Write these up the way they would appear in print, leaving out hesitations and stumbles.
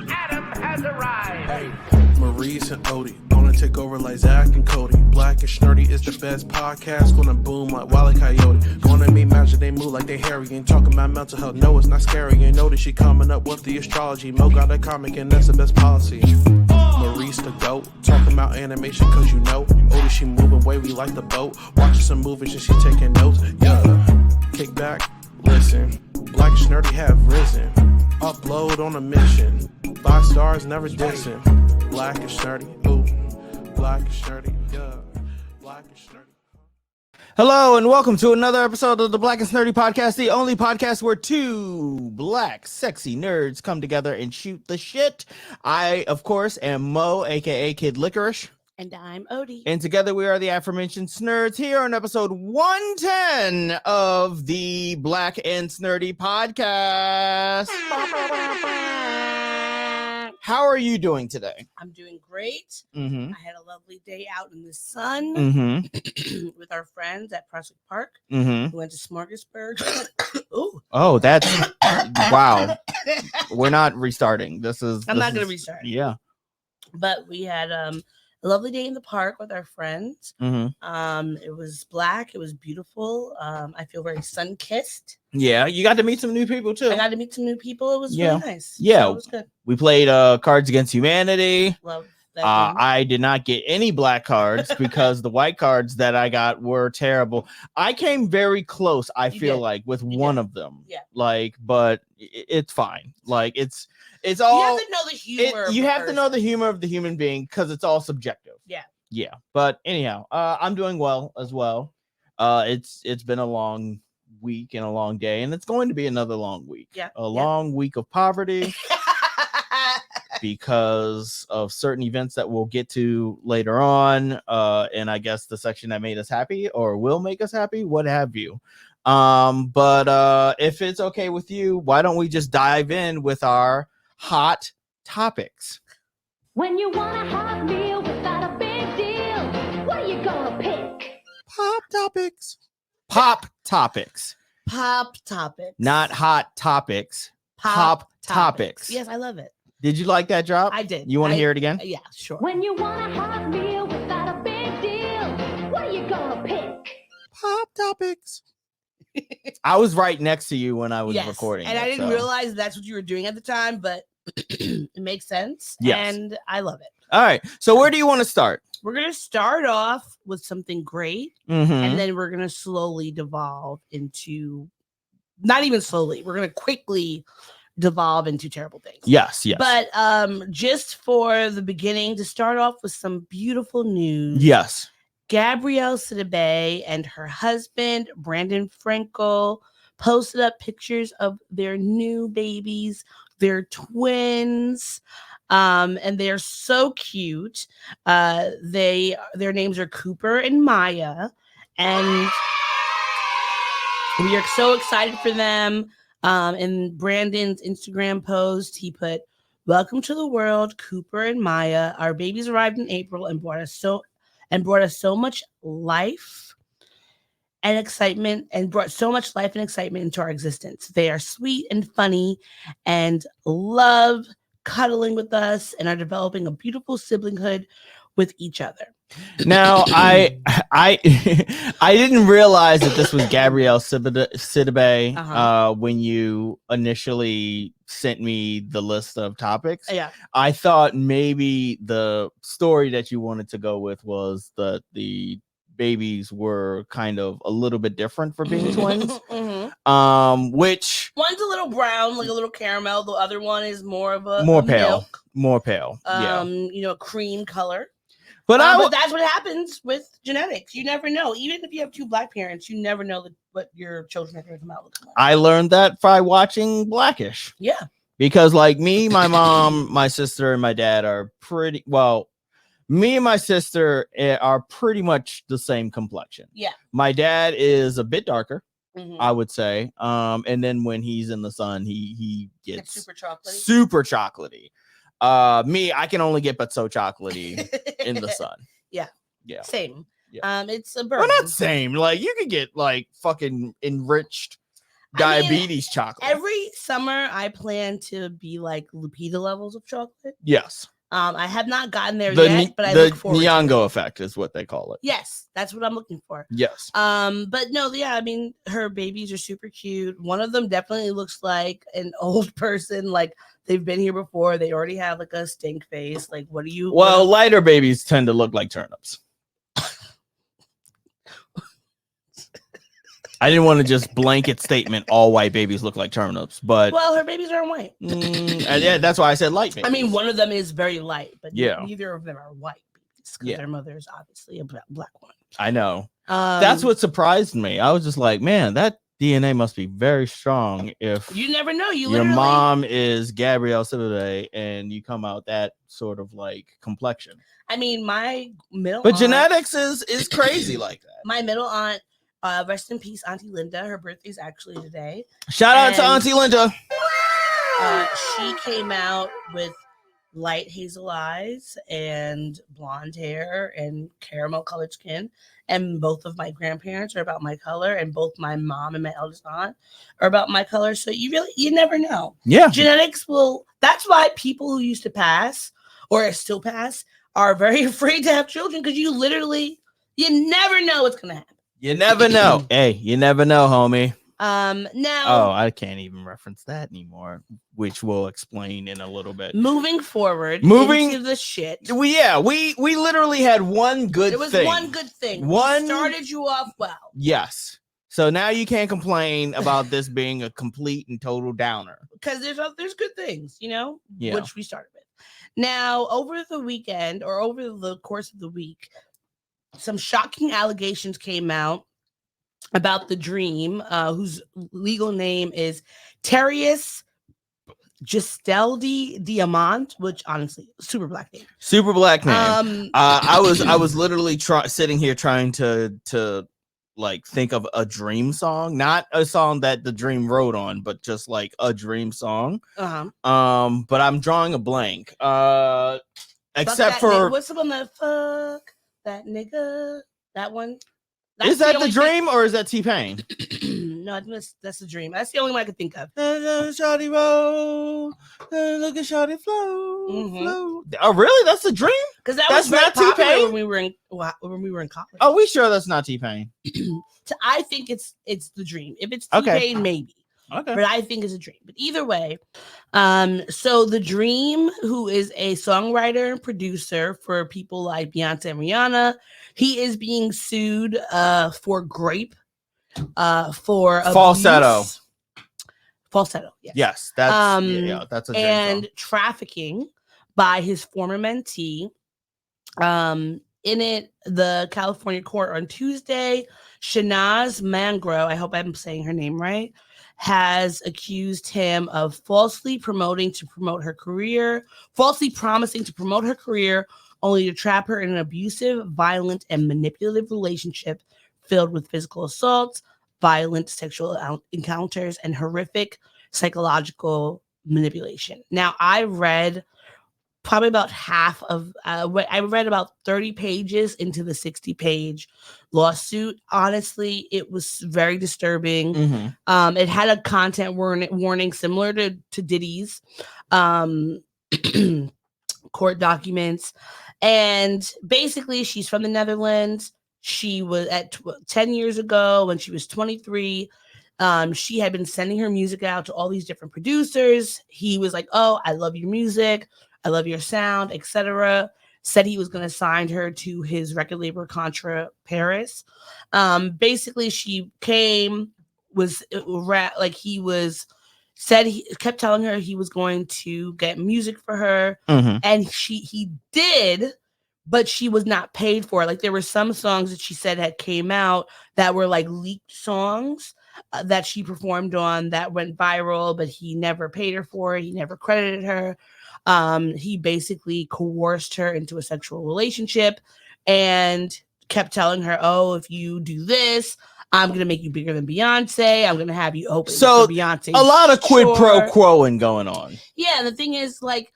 Adam has arrived. Hey, Maurice and Odie gonna take over like Zach and Cody. Black and Nerdy is the best podcast. Gonna boom like Wile E. Coyote. Gonna make magic, they move like they hairy. Ain't talking about mental health, no, it's not scary. You know that she coming up with the astrology. Mo got a comic and that's the best policy. Maurice the goat, talking about animation cause you know. Odie, she moving wavy like the boat. Watching some movies and she taking notes. Yeah, kick back, listen. Black and Nerdy have risen. Upload on a mission. 5 stars, never dissing. Black and Nerdy, ooh. Black and Nerdy, yeah. Black and Nerdy. Hello and welcome to another episode of the Black and Nerdy Podcast, the only podcast where two black, sexy nerds come together and shoot the shit. I, of course, am Mo, aka Kid Licorish. And I'm Odie. And together we are the aforementioned Snerds here on episode 110 of the Black and Nerdy Podcast. How are you doing today? I'm doing great. Mm-hmm. I had a lovely day out in the sun with our friends at Prospect Park. Mm-hmm. We went to Smorgasburg. Ooh. Oh, that's wow. We're not restarting. I'm not going to restart. Yeah. But we had a lovely day in the park with our friends. Mm-hmm. It was black. It was beautiful. I feel very sun-kissed. Yeah, you got to meet some new people too. I got to meet some new people. It was really nice. Yeah. So it was good. We played Cards Against Humanity. Love that. I did not get any black cards because the white cards that I got were terrible. I came very close, I feel like, with one of them. Yeah. Like, but it's fine. Like, it's all. You have to know the humor. You have to know the humor of the human being because it's all subjective. Yeah. Yeah. But anyhow, I'm doing well as well. It's been a long week and a long day, and it's going to be another long week. Yeah. A long week of poverty. Because of certain events that we'll get to later on, and I guess the section that made us happy or will make us happy, what have you. But if it's okay with you, why don't we just dive in with our hot topics? When you want a hot meal without a big deal, what are you gonna pick? Pop topics. Pop topics. Pop topics. Not hot topics. Pop topics. Yes, I love it. Did you like that drop? I did. You want to hear it again? Yeah, sure. When you want a hot meal without a big deal, what are you gonna pick? Pop topics. I was right next to you when I was recording. And I didn't realize that's what you were doing at the time, but it makes sense. Yes. And I love it. All right. So where do you want to start? We're going to start off with something great, and then we're going to slowly devolve into, not even slowly, we're going to quickly devolve into terrible things. Yes. But just for the beginning, to start off with some beautiful news. Yes. Gabrielle Sidibe and her husband, Brandon Frankel, posted up pictures of their new babies, their twins, and they're so cute. Their names are Cooper and Maya, and we are so excited for them. In Brandon's Instagram post, he put, "Welcome to the world, Cooper and Maya. Our babies arrived in April and brought us so much life and excitement, and brought so much life and excitement into our existence. They are sweet and funny and love cuddling with us and are developing a beautiful siblinghood with each other." Now, I didn't realize that this was Gabrielle Sidibe when you initially sent me the list of topics. Yeah. I thought maybe the story that you wanted to go with was that the babies were kind of a little bit different for being twins. Which one's a little brown, like a little caramel. The other one is more of a pale. milk, more pale. Cream color. But that's what happens with genetics. You never know. Even if you have two black parents, you never know what your children are going to come out looking like. I learned that by watching Blackish. Yeah. Because like me, my mom, my sister, and my dad are pretty well. Me and my sister are pretty much the same complexion. Yeah. My dad is a bit darker, I would say. And then when he's in the sun, he gets super chocolatey. Me, I can only get but so chocolatey in the sun. Yeah. Same. Yeah. It's a burn. Well, not same. Like you could get like fucking enriched diabetes chocolate. Every summer, I plan to be like Lupita levels of chocolate. Yes. I have not gotten there yet, but I the look forward to it. Nyong'o effect is what they call it. Yes, that's what I'm looking for. Yes. But no, yeah, I mean, her babies are super cute. One of them definitely looks like an old person, like they've been here before. They already have like a stink face. Like, what do you? Well, lighter babies tend to look like turnips. I didn't want to just blanket statement all white babies look like turnips, but well, her babies aren't white. Yeah, that's why I said light babies. I mean, one of them is very light, but yeah, neither of them are white babies because their mother is obviously a black one. I know. That's what surprised me. I was just like, man, that DNA must be very strong. If you never know, your mom is Gabrielle Sibley and you come out that sort of like complexion. I mean, my middle, but genetics is crazy like that. My middle aunt. Rest in peace, Auntie Linda. Her birthday's actually today. Shout out to Auntie Linda. She came out with light hazel eyes and blonde hair and caramel colored skin. And both of my grandparents are about my color, and both my mom and my eldest aunt are about my color. So you never know. Yeah. Genetics will. That's why people who used to pass or still pass are very afraid to have children, because you never know what's gonna happen. You never know. Hey, you never know, homie. Now. Oh, I can't even reference that anymore, which we'll explain in a little bit. Moving into the shit. We literally had one good thing. It was one good thing. One started you off well. Yes. So now you can't complain about this being a complete and total downer. Because there's good things, Yeah. Which we started with. Now, over the weekend or over the course of the week, some shocking allegations came out about the Dream, whose legal name is Terrius Gisteldi Diamant, which honestly, super black name. Super black name. I was literally sitting here trying to like think of a Dream song, not a song that the Dream wrote on, but just like a Dream song. But I'm drawing a blank. Except for what's the one that fuck that nigga? That one. Is that the Dream or is that T-Pain? No, I think that's the Dream. That's the only one I could think of. Shawty roll, look at Shawty flow, flow. Oh, really? That's the Dream? Because that's not T-Pain when we were in college. Oh, we sure that's not T-Pain? I think it's the Dream. If it's T-Pain, maybe. Okay. But I think it's a Dream. But either way, so the Dream, who is a songwriter and producer for people like Beyonce and Rihanna, he is being sued for grape, for falsetto. Abuse. Falsetto, yes. Yes, that's a Dream and song. Trafficking by his former mentee. In it, the California court on Tuesday, Shanaz Mangro, I hope I'm saying her name right, has accused him of falsely promising to promote her career, only to trap her in an abusive, violent, and manipulative relationship filled with physical assaults, violent sexual encounters, and horrific psychological manipulation. Now, I read probably about half of I read about 30 pages into the 60-page lawsuit. Honestly, it was very disturbing. It had a content warning similar to Diddy's court documents. And basically, she's from the Netherlands. She was 10 years ago when she was 23. She had been sending her music out to all these different producers. He was like, "Oh, I love your music. I love your sound," etc. Said he was going to sign her to his record label Contra Paris. Basically, she came, he kept telling her he was going to get music for her, and he did, but she was not paid for it. Like, there were some songs that she said had came out that were like leaked songs that she performed on that went viral, but he never paid her for it. He never credited her. He basically coerced her into a sexual relationship and kept telling her, "Oh, if you do this, I'm going to make you bigger than Beyonce. I'm going to have you open for Beyonce." A lot of quid pro quoing going on. Yeah, the thing is, like,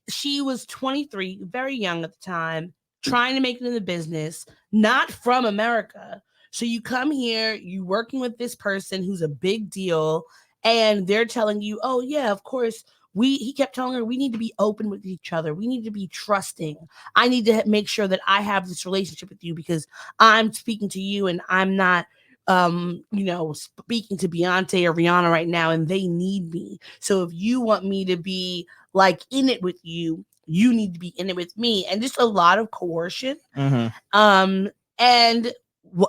she was 23, very young at the time, trying to make it in the business, not from America. So you come here, you working with this person who's a big deal, and they're telling you, oh yeah, of course. He kept telling her, we need to be open with each other. We need to be trusting. I need to make sure that I have this relationship with you because I'm speaking to you and I'm not speaking to Beyonce or Rihanna right now, and they need me. So if you want me to be like in it with you, you need to be in it with me. And just a lot of coercion. And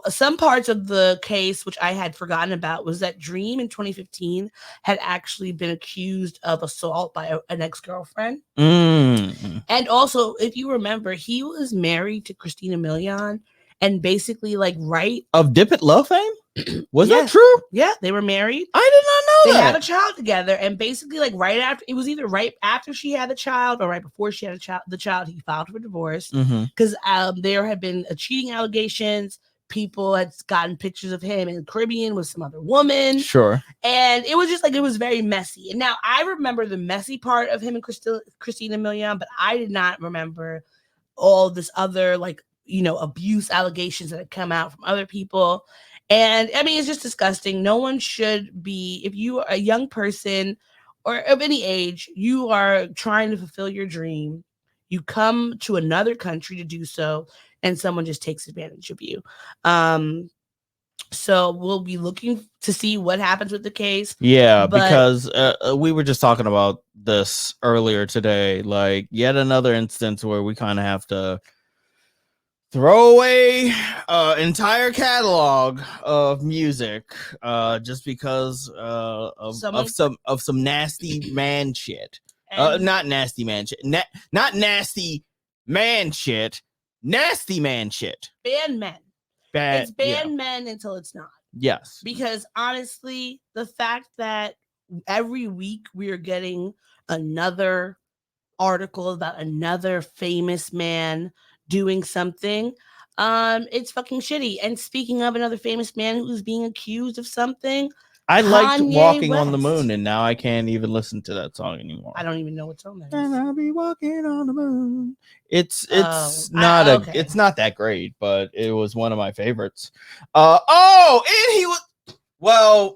some parts of the case, which I had forgotten about, was that Dream in 2015 had actually been accused of assault by an ex-girlfriend. And also, if you remember, he was married to Christina Milian, and basically, like, of Dip It Love fame? Was that true? Yeah, they were married. I did not know they that. They had a child together, and basically, like, right after, it was either right after she had the child or right before she had the child, he filed for divorce because there had been cheating allegations. People had gotten pictures of him in the Caribbean with some other woman. Sure. And it was just like, it was very messy. And now I remember the messy part of him and Christina Milian, but I did not remember all this other, like, abuse allegations that had come out from other people. And I mean, it's just disgusting. No one should be, if you are a young person or of any age, you are trying to fulfill your dream, you come to another country to do so, and someone just takes advantage of you. So we'll be looking to see what happens with the case. Yeah, because we were just talking about this earlier today, like yet another instance where we kind of have to throw away entire catalog of music just because of some nasty man shit. Not nasty man shit. Not nasty man shit. Nasty man shit. Ban men. It's ban men until it's not. Yes. Because honestly, the fact that every week we are getting another article about another famous man doing something, it's fucking shitty. And speaking of another famous man who's being accused of something, I liked Kanye Walking West. on the Moon, and now I can't even listen to that song anymore. I don't even know what song that is. And I'll be walking on the moon. It's not it's not that great, but it was one of my favorites. And he was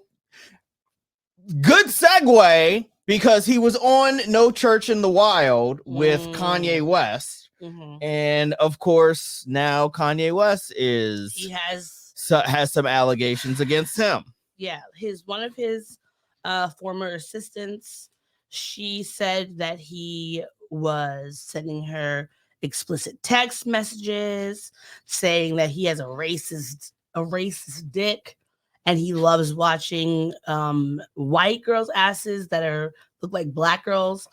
good segue, because he was on No Church in the Wild with Kanye West. And of course, now Kanye West has some allegations against him. Yeah, one of his former assistants, she said that he was sending her explicit text messages saying that he has a racist dick, and he loves watching white girls' asses that look like black girls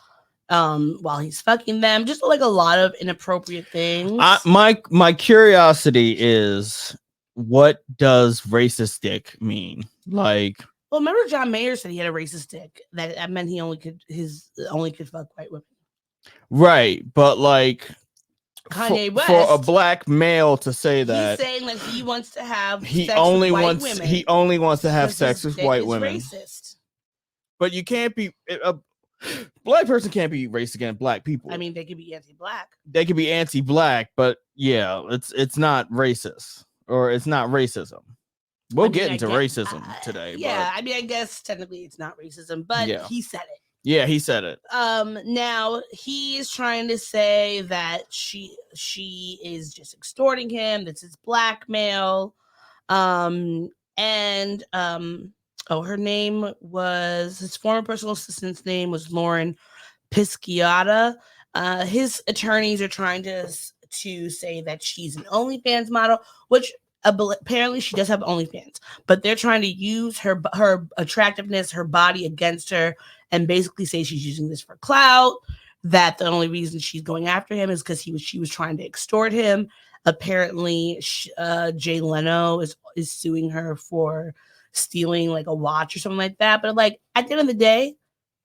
while he's fucking them. Just like a lot of inappropriate things. My curiosity is, what does racist dick mean? Like, well, remember John Mayer said he had a racist dick. That meant he only could fuck white women. Right, but like Kanye West, for a black male to say that, he's saying that he wants to have he sex only with white wants women. He only wants to have sex with white women. Racist. But you can't be a black person can't be racist against black people. I mean, they could be anti-black. They could be anti-black, but yeah, it's not racist, or it's not racism. We'll get into racism today. Yeah, but I mean, I guess technically it's not racism, but he said it. Yeah, he said it. Now he is trying to say that she is just extorting him. This is blackmail. Her name was, his former personal assistant's name was Lauren Pisciata. His attorneys are trying to say that she's an OnlyFans model, which apparently she does have OnlyFans, but they're trying to use her attractiveness, her body against her, and basically say she's using this for clout, that the only reason she's going after him is because she was trying to extort him. Apparently, Jay Leno is suing her for stealing like a watch or something like that. But like, at the end of the day,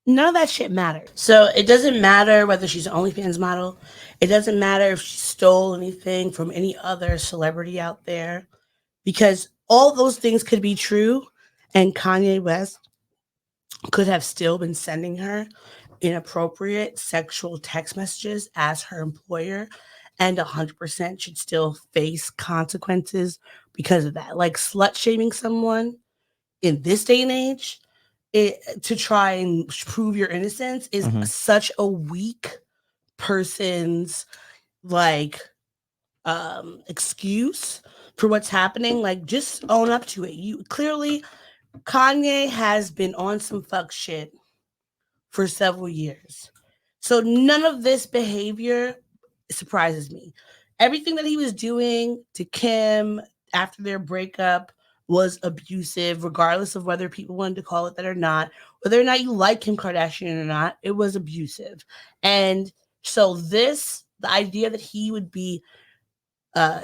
none of that shit matters. So it doesn't matter whether she's an OnlyFans model. It doesn't matter if she stole anything from any other celebrity out there, because all those things could be true, and Kanye West could have still been sending her inappropriate sexual text messages as her employer, and 100% should still face consequences because of that. Like slut shaming someone in this day and age, to try and prove your innocence is such a weak person's like excuse for what's happening. Like, just own up to it. You clearly, Kanye has been on some fuck shit for several years, so none of this behavior surprises me. Everything that he was doing to Kim after their breakup was abusive, regardless of whether people wanted to call it that or not, whether or not you like Kim Kardashian or not. It was abusive. And so the idea that he would be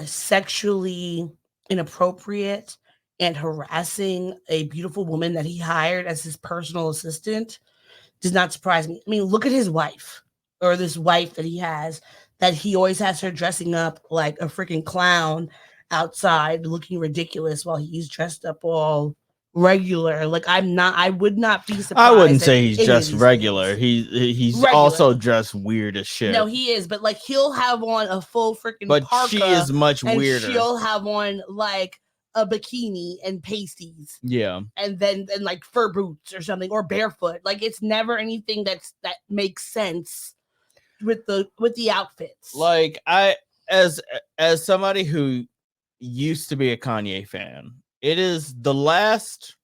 sexually inappropriate and harassing a beautiful woman that he hired as his personal assistant does not surprise me. I mean, look at his wife, or this wife that he has, that he always has her dressing up like a freaking clown outside, looking ridiculous while he's dressed up all regular. Like, I would not be surprised. I wouldn't say he's just regular. Things. He's Regular. Also just weird as shit. No, he is, but like he'll have on a full freaking but parka, she is much and weirder. She'll have on like a bikini and pasties. Yeah. And then like fur boots or something, or barefoot. Like, it's never anything that makes sense with the outfits. Like, I as somebody who used to be a Kanye fan, it is the last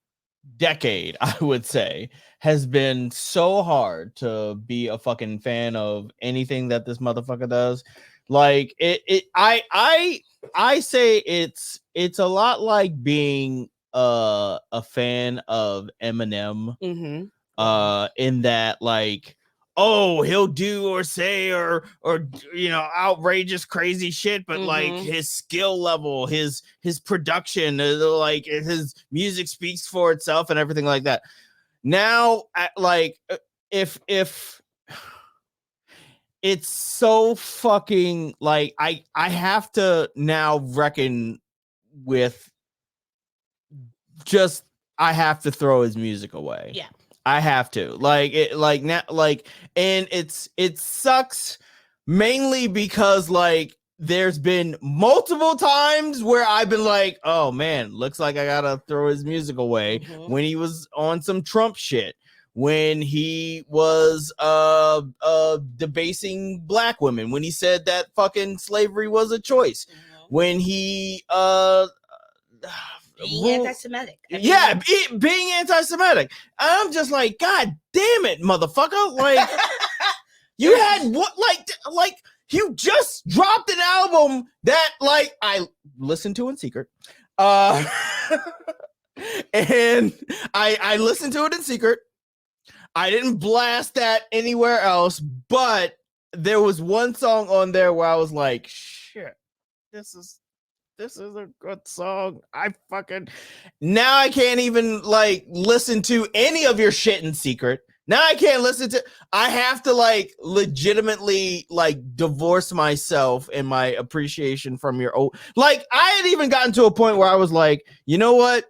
decade, I would say, has been so hard to be a fucking fan of anything that this motherfucker does. Like, I say it's a lot like being a fan of Eminem, in that, like, oh, he'll do or say or outrageous crazy shit, but like his skill level, his production, like his music speaks for itself and everything like that. Now, like, if it's so fucking, like, I have to now reckon with just, I have to throw his music away. Yeah. I have to, like, it, like, now, like, and it sucks mainly because, like, there's been multiple times where I've been like, oh man, looks like I gotta throw his music away. When he was on some Trump shit, when he was debasing black women, when he said that fucking slavery was a choice, when he being anti-Semitic. Being anti-Semitic. I'm just like, God damn it, motherfucker! Like, you had what? Like you just dropped an album that, like, I listened to in secret, and I listened to it in secret. I didn't blast that anywhere else, but there was one song on there where I was like, shit, this is a good song. Now I can't even, like, listen to any of your shit in secret. Now I can't listen to, I have to, like, legitimately, like, divorce myself and my appreciation from your old, like, I had even gotten to a point where I was like, you know what?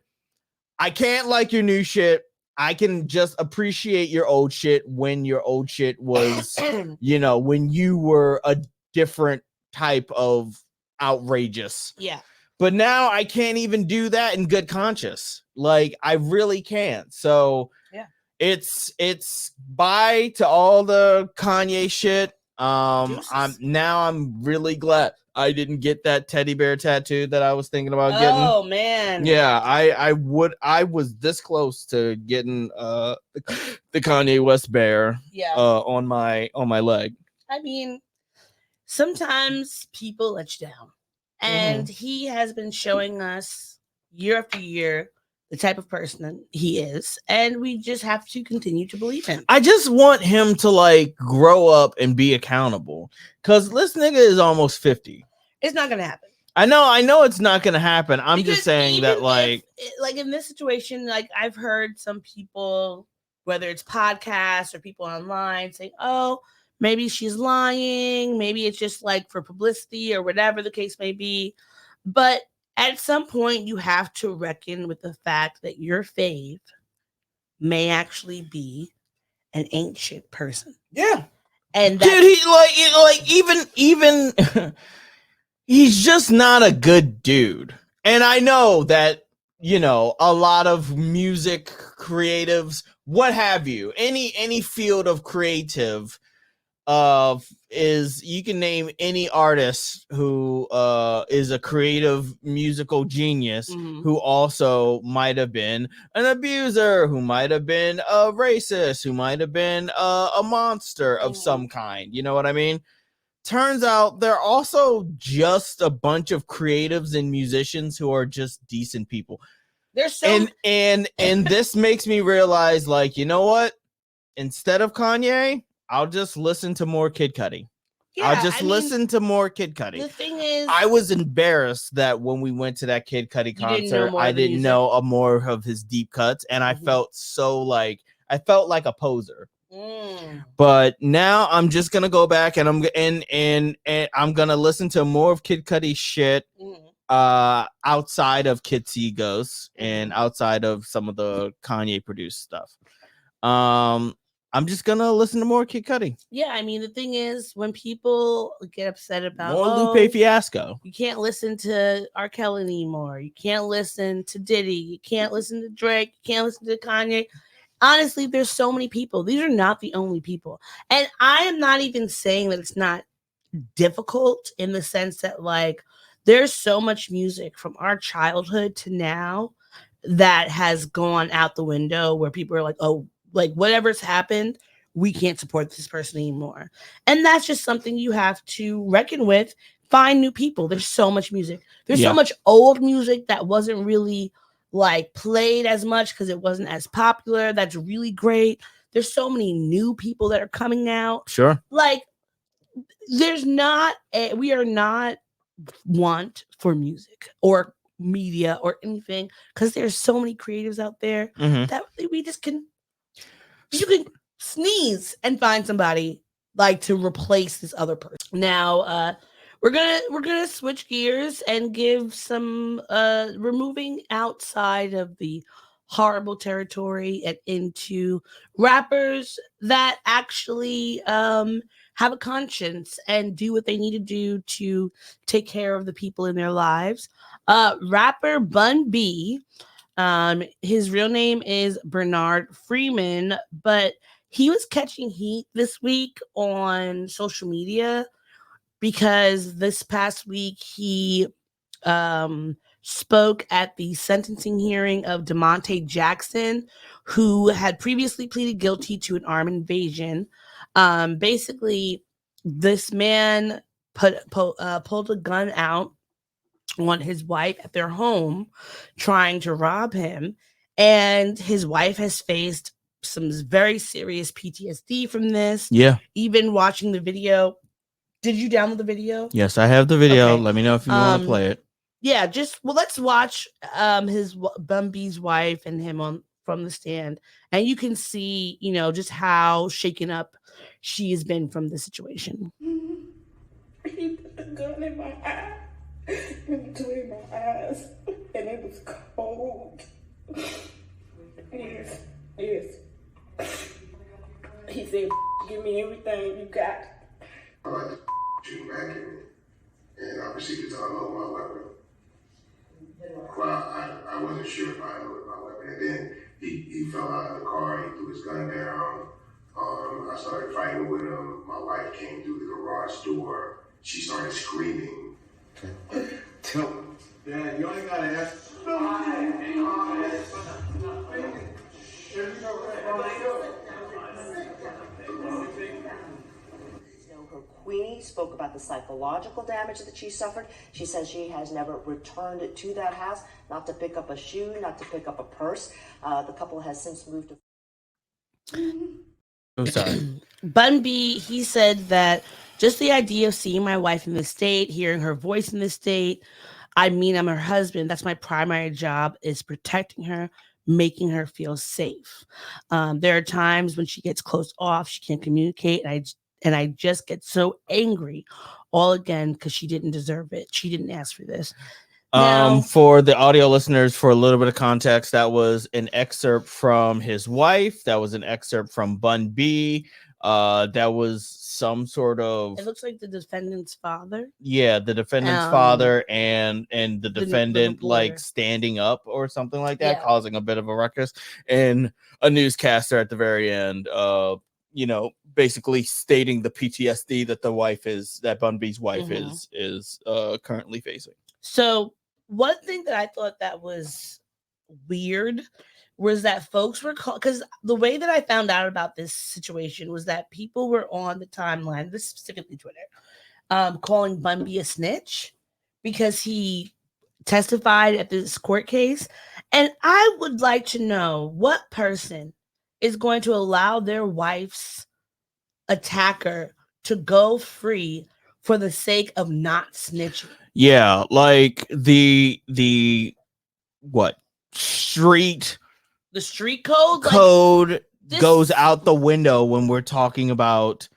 I can't like your new shit. I can just appreciate your old shit when your old shit was, when you were a different type of outrageous. Yeah. But now I can't even do that in good conscience. Like, I really can't. So yeah, it's bye to all the Kanye shit. I'm really glad I didn't get that teddy bear tattoo that I was thinking about getting. Oh man. Yeah, I was this close to getting the Kanye West bear on my leg. I mean, sometimes people let you down. And he has been showing us year after year the type of person he is, and we just have to continue to believe him. I just want him to, like, grow up and be accountable, because this nigga is almost 50. It's not gonna happen. I know it's not gonna happen. I'm just saying that, like in this situation, like, I've heard some people, whether it's podcasts or people online, saying, oh, maybe she's lying. Maybe it's just, like, for publicity or whatever the case may be. But at some point, you have to reckon with the fact that your fave may actually be an ancient person. Yeah. And dude, he even he's just not a good dude. And I know that, a lot of music creatives, what have you, any field of creative is, you can name any artist who is a creative musical genius who also might have been an abuser, who might have been a racist, who might have been a monster of some kind. You know what I mean? Turns out they're also just a bunch of creatives and musicians who are just decent people. There's so and this makes me realize, like, you know what? Instead of Kanye, I'll just listen to more Kid Cudi. I'll just listen to more Kid Cudi. The thing is, I was embarrassed that when we went to that Kid Cudi concert, I didn't know more of his deep cuts, and I felt like a poser. But now I'm just gonna go back and I'm gonna listen to more of Kid Cudi's shit outside of Kids See Ghosts and outside of some of the Kanye produced stuff. I'm just gonna listen to more Kid Cudi. Yeah, I mean, the thing is, when people get upset about more Lupe Fiasco, you can't listen to R. Kelly anymore. You can't listen to Diddy. You can't listen to Drake. You can't listen to Kanye. Honestly, there's so many people. These are not the only people. And I am not even saying that it's not difficult in the sense that, like, there's so much music from our childhood to now that has gone out the window where people are like, oh, like, whatever's happened, we can't support this person anymore. And that's just something you have to reckon with. Find new people. There's so much music. There's so much old music that wasn't really like played as much because it wasn't as popular. That's really great. There's so many new people that are coming out. Sure. Like, we are not want for music or media or anything because there's so many creatives out there that we just you can sneeze and find somebody like to replace this other person. Now, we're gonna switch gears and give some removing outside of the horrible territory and into rappers that actually have a conscience and do what they need to do to take care of the people in their lives. Rapper Bun B, his real name is Bernard Freeman, but he was catching heat this week on social media because this past week he spoke at the sentencing hearing of DeMonte Jackson, who had previously pleaded guilty to an armed invasion. Basically, this man pulled a gun out on his wife at their home, trying to rob him, and his wife has faced some very serious PTSD from this. Yeah. Even watching the video. Did you download the video? Yes, I have the video. Okay. Let me know if you want to play it. Yeah, let's watch his Bun B's wife and him from the stand, and you can see, just how shaken up she has been from the situation. He put the gun in my eye, in between my eyes, and it was cold. Yes. He said, "Give me everything you got." I like to shoot back at me, and I proceeded to unload my weapon. Well, I wasn't sure if I unloaded my weapon, and then he fell out of the car, he threw his gun down. I started fighting with him. My wife came through the garage door. She started screaming. Dad, you only gotta ask. Her Queenie spoke about the psychological damage that she suffered. She says she has never returned to that house, not to pick up a shoe, not to pick up a purse. The couple has since moved to... Oh, sorry. Bun B, he said that just the idea of seeing my wife in this state, hearing her voice in this state, I'm her husband. That's my primary job, is protecting her, making her feel safe. There are times when she gets closed off, she can't communicate, and I just get so angry all again because she didn't deserve it. She didn't ask for this. Now, for the audio listeners, for a little bit of context, that was an excerpt from his wife. That was an excerpt from Bun B. That was some sort of It looks like the defendant's father. the defendant's father and the defendant like reporter. standing up or something like that, Yeah. causing a bit of a ruckus, and a newscaster at the very end basically stating the PTSD that that Bun B's wife is currently facing. So one thing that I thought that was weird was that folks were because the way that I found out about this situation was that people were on the timeline, this specifically Twitter, calling Bun B a snitch because he testified at this court case. And I would like to know what person is going to allow their wife's attacker to go free for the sake of not snitching. Yeah, like the what street The street code code this- goes out the window when we're talking about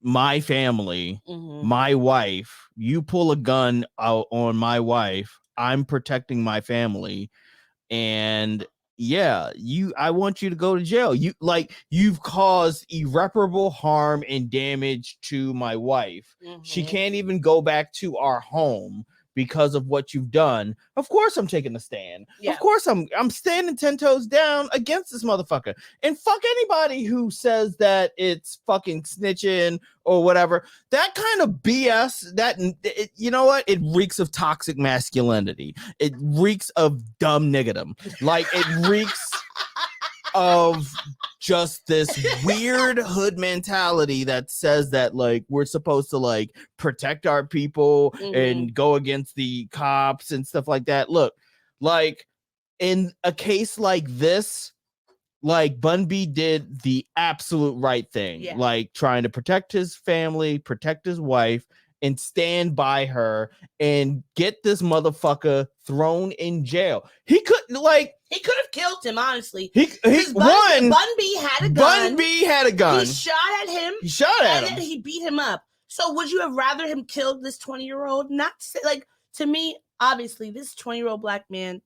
my family, my wife. You pull a gun out on my wife, I'm protecting my family, and I want you to go to jail. You've caused irreparable harm and damage to my wife. She can't even go back to our home because of what you've done. Of course I'm taking a stand. Of course I'm standing 10 toes down against this motherfucker. And fuck anybody who says that it's fucking snitching or whatever. That kind of BS, you know what? It reeks of toxic masculinity. It reeks of dumb niggerdom. Like, it reeks of just this weird hood mentality that says that like we're supposed to like protect our people and go against the cops and stuff like that. Look, like in a case like this, like Bun B did the absolute right thing, like trying to protect his family, protect his wife, and stand by her and get this motherfucker thrown in jail. He could have killed him, honestly. Bun B had a gun. Bun B had a gun. He shot at him. And then he beat him up. So would you have rather him killed this 20-year-old? Not like, to me, obviously, this 20-year-old black man,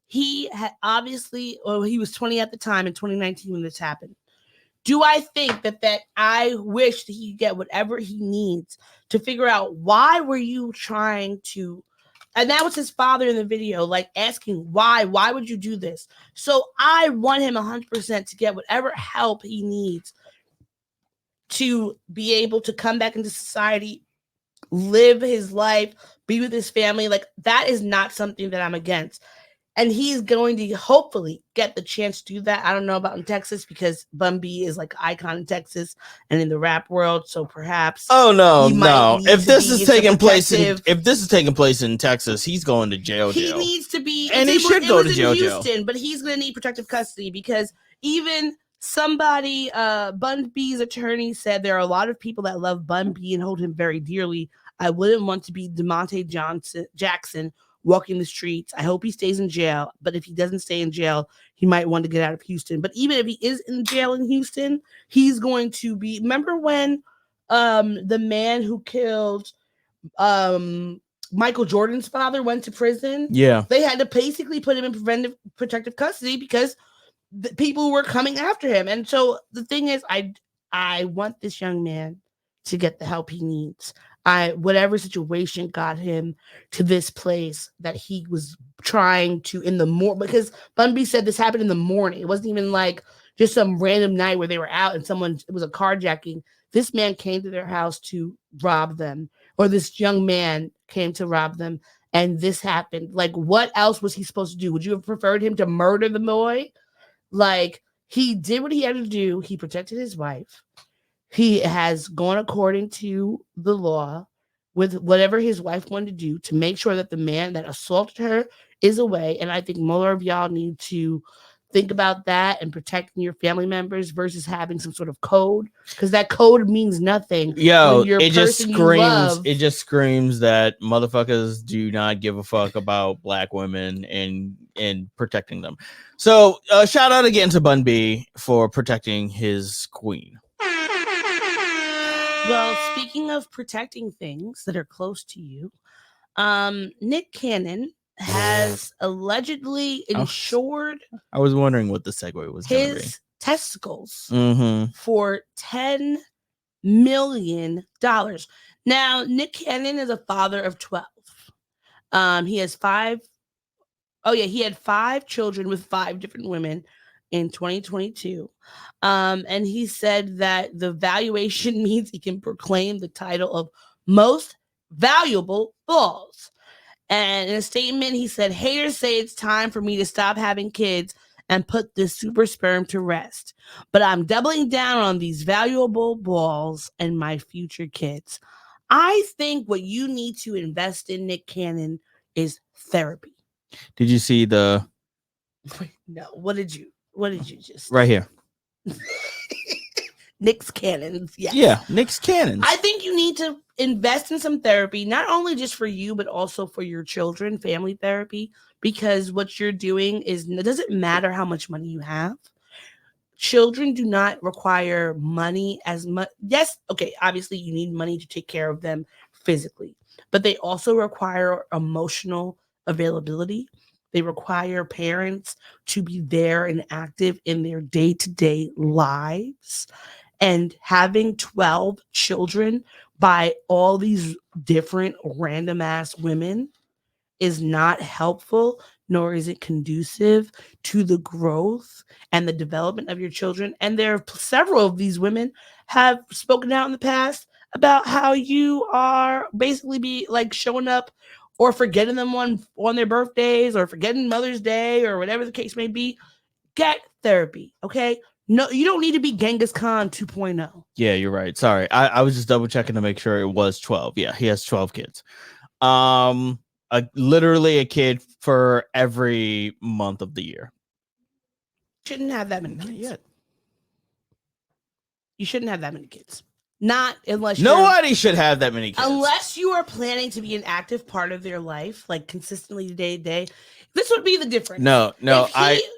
he had he was 20 at the time in 2019 when this happened. Do I think that I wish that he get whatever he needs to figure out why were you trying to, and that was his father in the video, like asking why would you do this? So I want him 100% to get whatever help he needs to be able to come back into society, live his life, be with his family. Like, that is not something that I'm against. And he's going to hopefully get the chance to do that. I don't know about in Texas because Bun B is like an icon in Texas and in the rap world. So perhaps. Oh no! If this is taking place in Texas, he's going to jail. He needs to be, and he should go to jail. Houston, but he's going to need protective custody because even somebody, Bun B's attorney said there are a lot of people that love Bun B and hold him very dearly. I wouldn't want to be DeMonte Jackson walking the streets. I hope he stays in jail, but if he doesn't stay in jail, he might want to get out of Houston. But even if he is in jail in Houston, he's going to be. Remember when the man who killed Michael Jordan's father went to prison? Yeah, they had to basically put him in protective custody because the people were coming after him. And so the thing is, I want this young man to get the help he needs. Whatever situation got him to this place that he was trying to in the morning, because Bun B said this happened in the morning. It wasn't even like just some random night where they were out and it was a carjacking. This man came to their house to rob them, or this young man came to rob them, and this happened. Like, what else was he supposed to do? Would you have preferred him to murder the boy? Like, he did what he had to do. He protected his wife. He has gone according to the law with whatever his wife wanted to do to make sure that the man that assaulted her is away. And I think more of y'all need to think about that and protecting your family members versus having some sort of code, because that code means nothing. It just screams that motherfuckers do not give a fuck about black women and protecting them. So shout out again to Bun B for protecting his queen. Well, speaking of protecting things that are close to you, Nick Cannon has allegedly insured. I was wondering what the segue was going to be. testicles Mm-hmm. for $10 million. Now, Nick Cannon is a father of 12. He has 5. Oh yeah, he had 5 children with 5 different women in 2022. And he said that the valuation means he can proclaim the title of most valuable balls. And in a statement, he said, haters say it's time for me to stop having kids and put this super sperm to rest. But I'm doubling down on these valuable balls and my future kids. I think what you need to invest in, Nick Cannon, is therapy. Did you see the No, what did you just right here? Nick's Cannons, yes. Yeah, Nick's Cannons. I think you need to invest in some therapy, not only just for you, but also for your children, family therapy, because what you're doing it doesn't matter how much money you have. Children do not require money as much. Yes, okay, obviously you need money to take care of them physically, but they also require emotional availability. They require parents to be there and active in their day-to-day lives. And having 12 children by all these different random ass women is not helpful, nor is it conducive to the growth and the development of your children. And there are several of these women have spoken out in the past about how you are basically be like showing up or forgetting them on their birthdays or forgetting Mother's Day or whatever the case may be. Get therapy, okay? No, you don't need to be Genghis Khan 2.0. Yeah, you're right. Sorry. I was just double checking to make sure it was 12. Yeah, he has 12 kids. Literally a kid for every month of the year. Shouldn't have that many Not kids. yet. You shouldn't have that many kids. Not unless nobody should have that many kids. Unless you are planning to be an active part of their life, like consistently day to day. This would be the difference. No,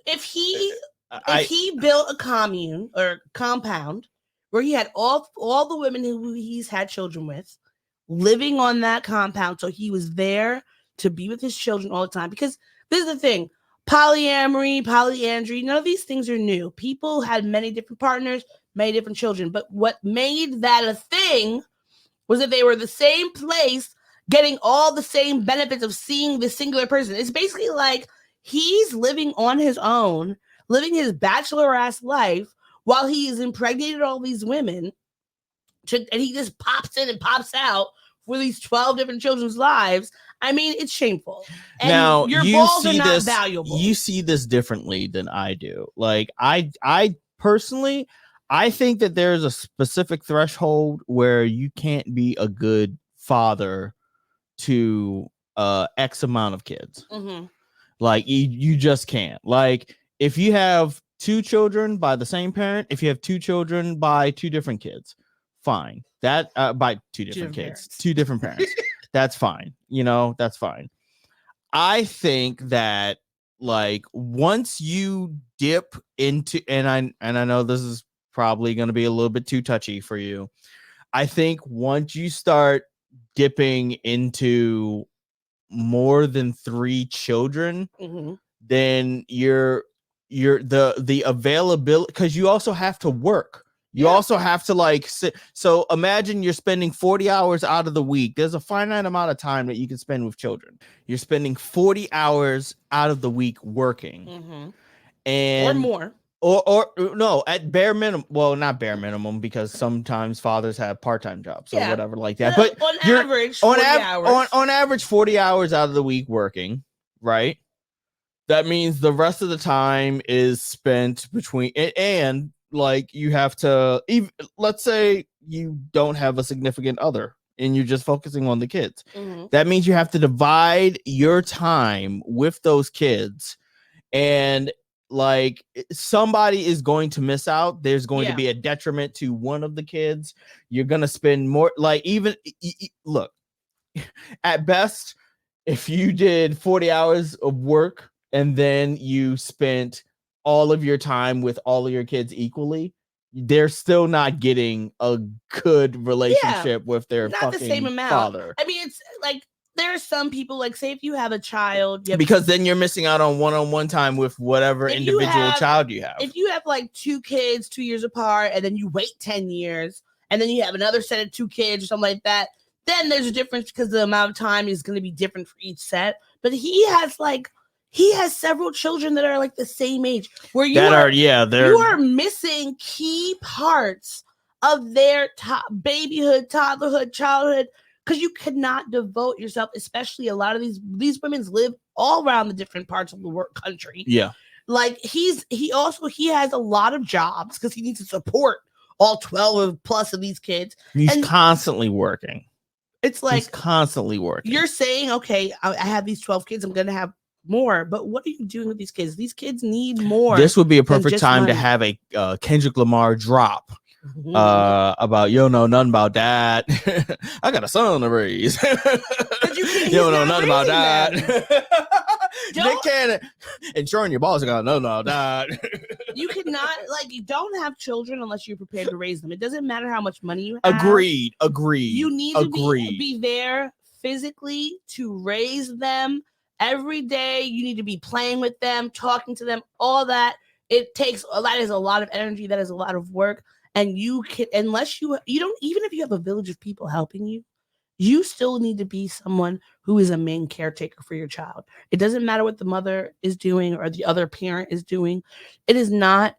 if he built a commune or compound where he had all the women who he's had children with living on that compound, so he was there to be with his children all the time. Because this is the thing: polyamory, polyandry, none of these things are new. People had many different partners, many different children. But what made that a thing was that they were the same place, getting all the same benefits of seeing the singular person. It's basically like he's living on his own, living his bachelor-ass life while he's impregnated all these women. And he just pops in and pops out for these 12 different children's lives. I mean, it's shameful. And now, your balls are not valuable. You see this differently than I do. Like, I personally, I think that there's a specific threshold where you can't be a good father to X amount of kids. Mm-hmm. Like, you just can't. Like, if you have 2 children by the same parent, if you have 2 children by 2 different kids, fine. That by 2 different kids, parents. 2 different parents. That's fine. You know, that's fine. I think that, like, once you dip into, and I know this is probably going to be a little bit too touchy for you. I think once you start dipping into more than 3 children, Mm-hmm. then you're the availability, because you also have to work. You also have to like sit. So imagine you're spending 40 hours out of the week. There's a finite amount of time that you can spend with children. You're spending 40 hours out of the week working, and or more. Or no, at bare minimum. Well, not bare minimum, because sometimes fathers have part-time jobs or whatever like that. But on average, 40 hours. On average, 40 hours out of the week working, right? That means the rest of the time is spent between, and like you have to, even, let's say you don't have a significant other and you're just focusing on the kids. Mm-hmm. That means you have to divide your time with those kids, and like somebody is going to miss out. There's going to be a detriment to one of the kids. You're going to spend more, like, even look, at best, if you did 40 hours of work and then you spent all of your time with all of your kids equally, they're still not getting a good relationship with their not fucking the same amount. father. I mean, it's like there are some people, like, say if you have a child, because then you're missing out on one-on-one time with whatever individual child you have. If you have like 2 kids 2 years apart, and then you wait 10 years, and then you have another set of 2 kids or something like that, then there's a difference because the amount of time is going to be different for each set. But he has several children that are like the same age, where you are missing key parts of their babyhood, toddlerhood, childhood, because you cannot devote yourself, especially a lot of these women live all around the different parts of the country. Yeah. Like he has a lot of jobs because he needs to support all 12 plus of these kids. He's constantly working. It's like he's constantly working. You're saying, okay, I have these 12 kids, I'm going to have more, but what are you doing with these kids? These kids need more. This would be a perfect time to have a Kendrick Lamar drop about, you don't know nothing about that. I got a son to raise. You don't know nothing about that. Nick Cannon, ensuring your balls are gonna know about that. You cannot, you don't have children unless you're prepared to raise them. It doesn't matter how much money you have. Agreed. You need to be there physically to raise them every day. You need to be playing with them, talking to them, all that. That is a lot of energy. That is a lot of work. And you can, unless you don't, even if you have a village of people helping you, you still need to be someone who is a main caretaker for your child. It doesn't matter what the mother is doing or the other parent is doing. It does not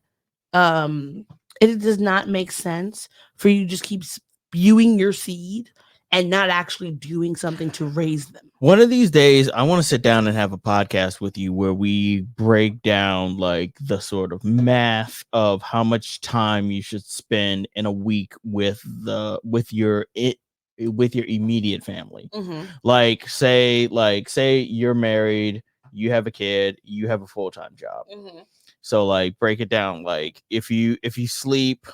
make sense for you to just keep spewing your seed and not actually doing something to raise them. One of these days, I want to sit down and have a podcast with you where we break down the sort of math of how much time you should spend in a week with your immediate family. Mm-hmm. Say you're married, you have a kid, you have a full-time job. Mm-hmm. So break it down. If you sleep,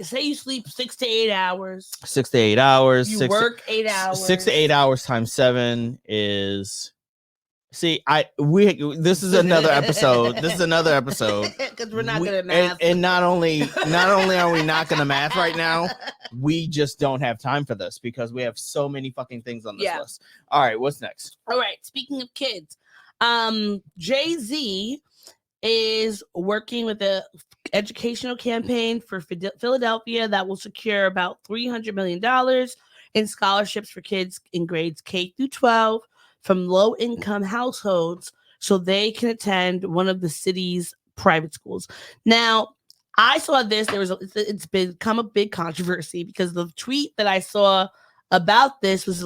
say you sleep 6 to 8 hours. 6 to 8 hours. You work 8 hours. 6 to 8 hours times 7 is. See, this is another episode. Because we're not good at math. And not only are we not gonna math right now, we just don't have time for this because we have so many fucking things on this list. All right, what's next? All right, speaking of kids, Jay-Z is working with a educational campaign for Philadelphia that will secure about $300 million in scholarships for kids in grades K through 12 from low-income households so they can attend one of the city's private schools. Now, I saw this. It's become a big controversy because the tweet that I saw about this was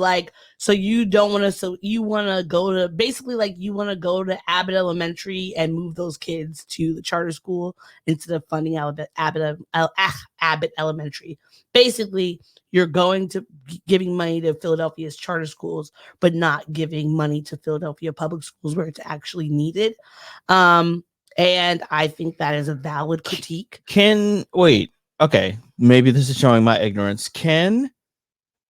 so you want to go to Abbott Elementary and move those kids to the charter school instead of funding Abbott Elementary. Basically, you're going to giving money to Philadelphia's charter schools, but not giving money to Philadelphia public schools where it's actually needed. And I think that is a valid critique. Okay, maybe this is showing my ignorance. Can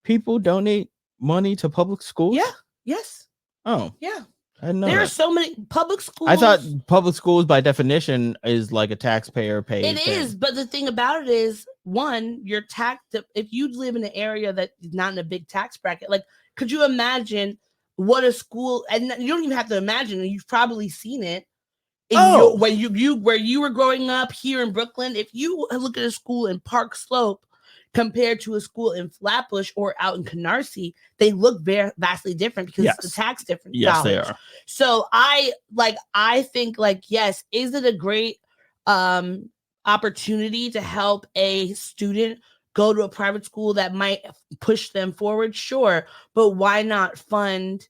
people donate money to public schools? Yeah. Yes. Oh. Yeah. I know there are so many public schools. I thought public schools by definition is a taxpayer paid. It is, but the thing about it is, one, you're taxed. If you live in an area that is not in a big tax bracket, could you imagine what a school? And you don't even have to imagine. You've probably seen it. When you were growing up here in Brooklyn, if you look at a school in Park Slope compared to a school in Flatbush or out in Canarsie, they look very vastly different because the tax difference. Yes, they are. So I think yes, is it a great opportunity to help a student go to a private school that might push them forward? Sure, but why not fund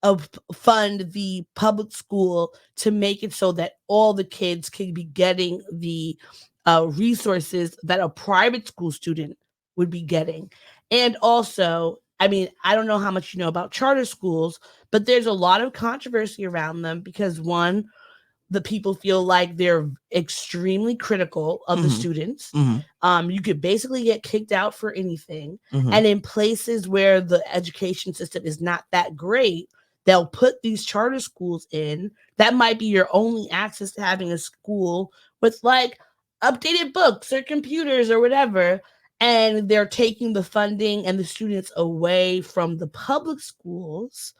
the public school to make it so that all the kids can be getting the resources that a private school student would be getting? And also, I don't know how much you know about charter schools, but there's a lot of controversy around them because, one, the people feel like they're extremely critical of the students. Mm-hmm. You could basically get kicked out for anything. Mm-hmm. And in places where the education system is not that great, they'll put these charter schools in. That might be your only access to having a school with updated books or computers or whatever. and they're taking the funding and the students away from the public schools.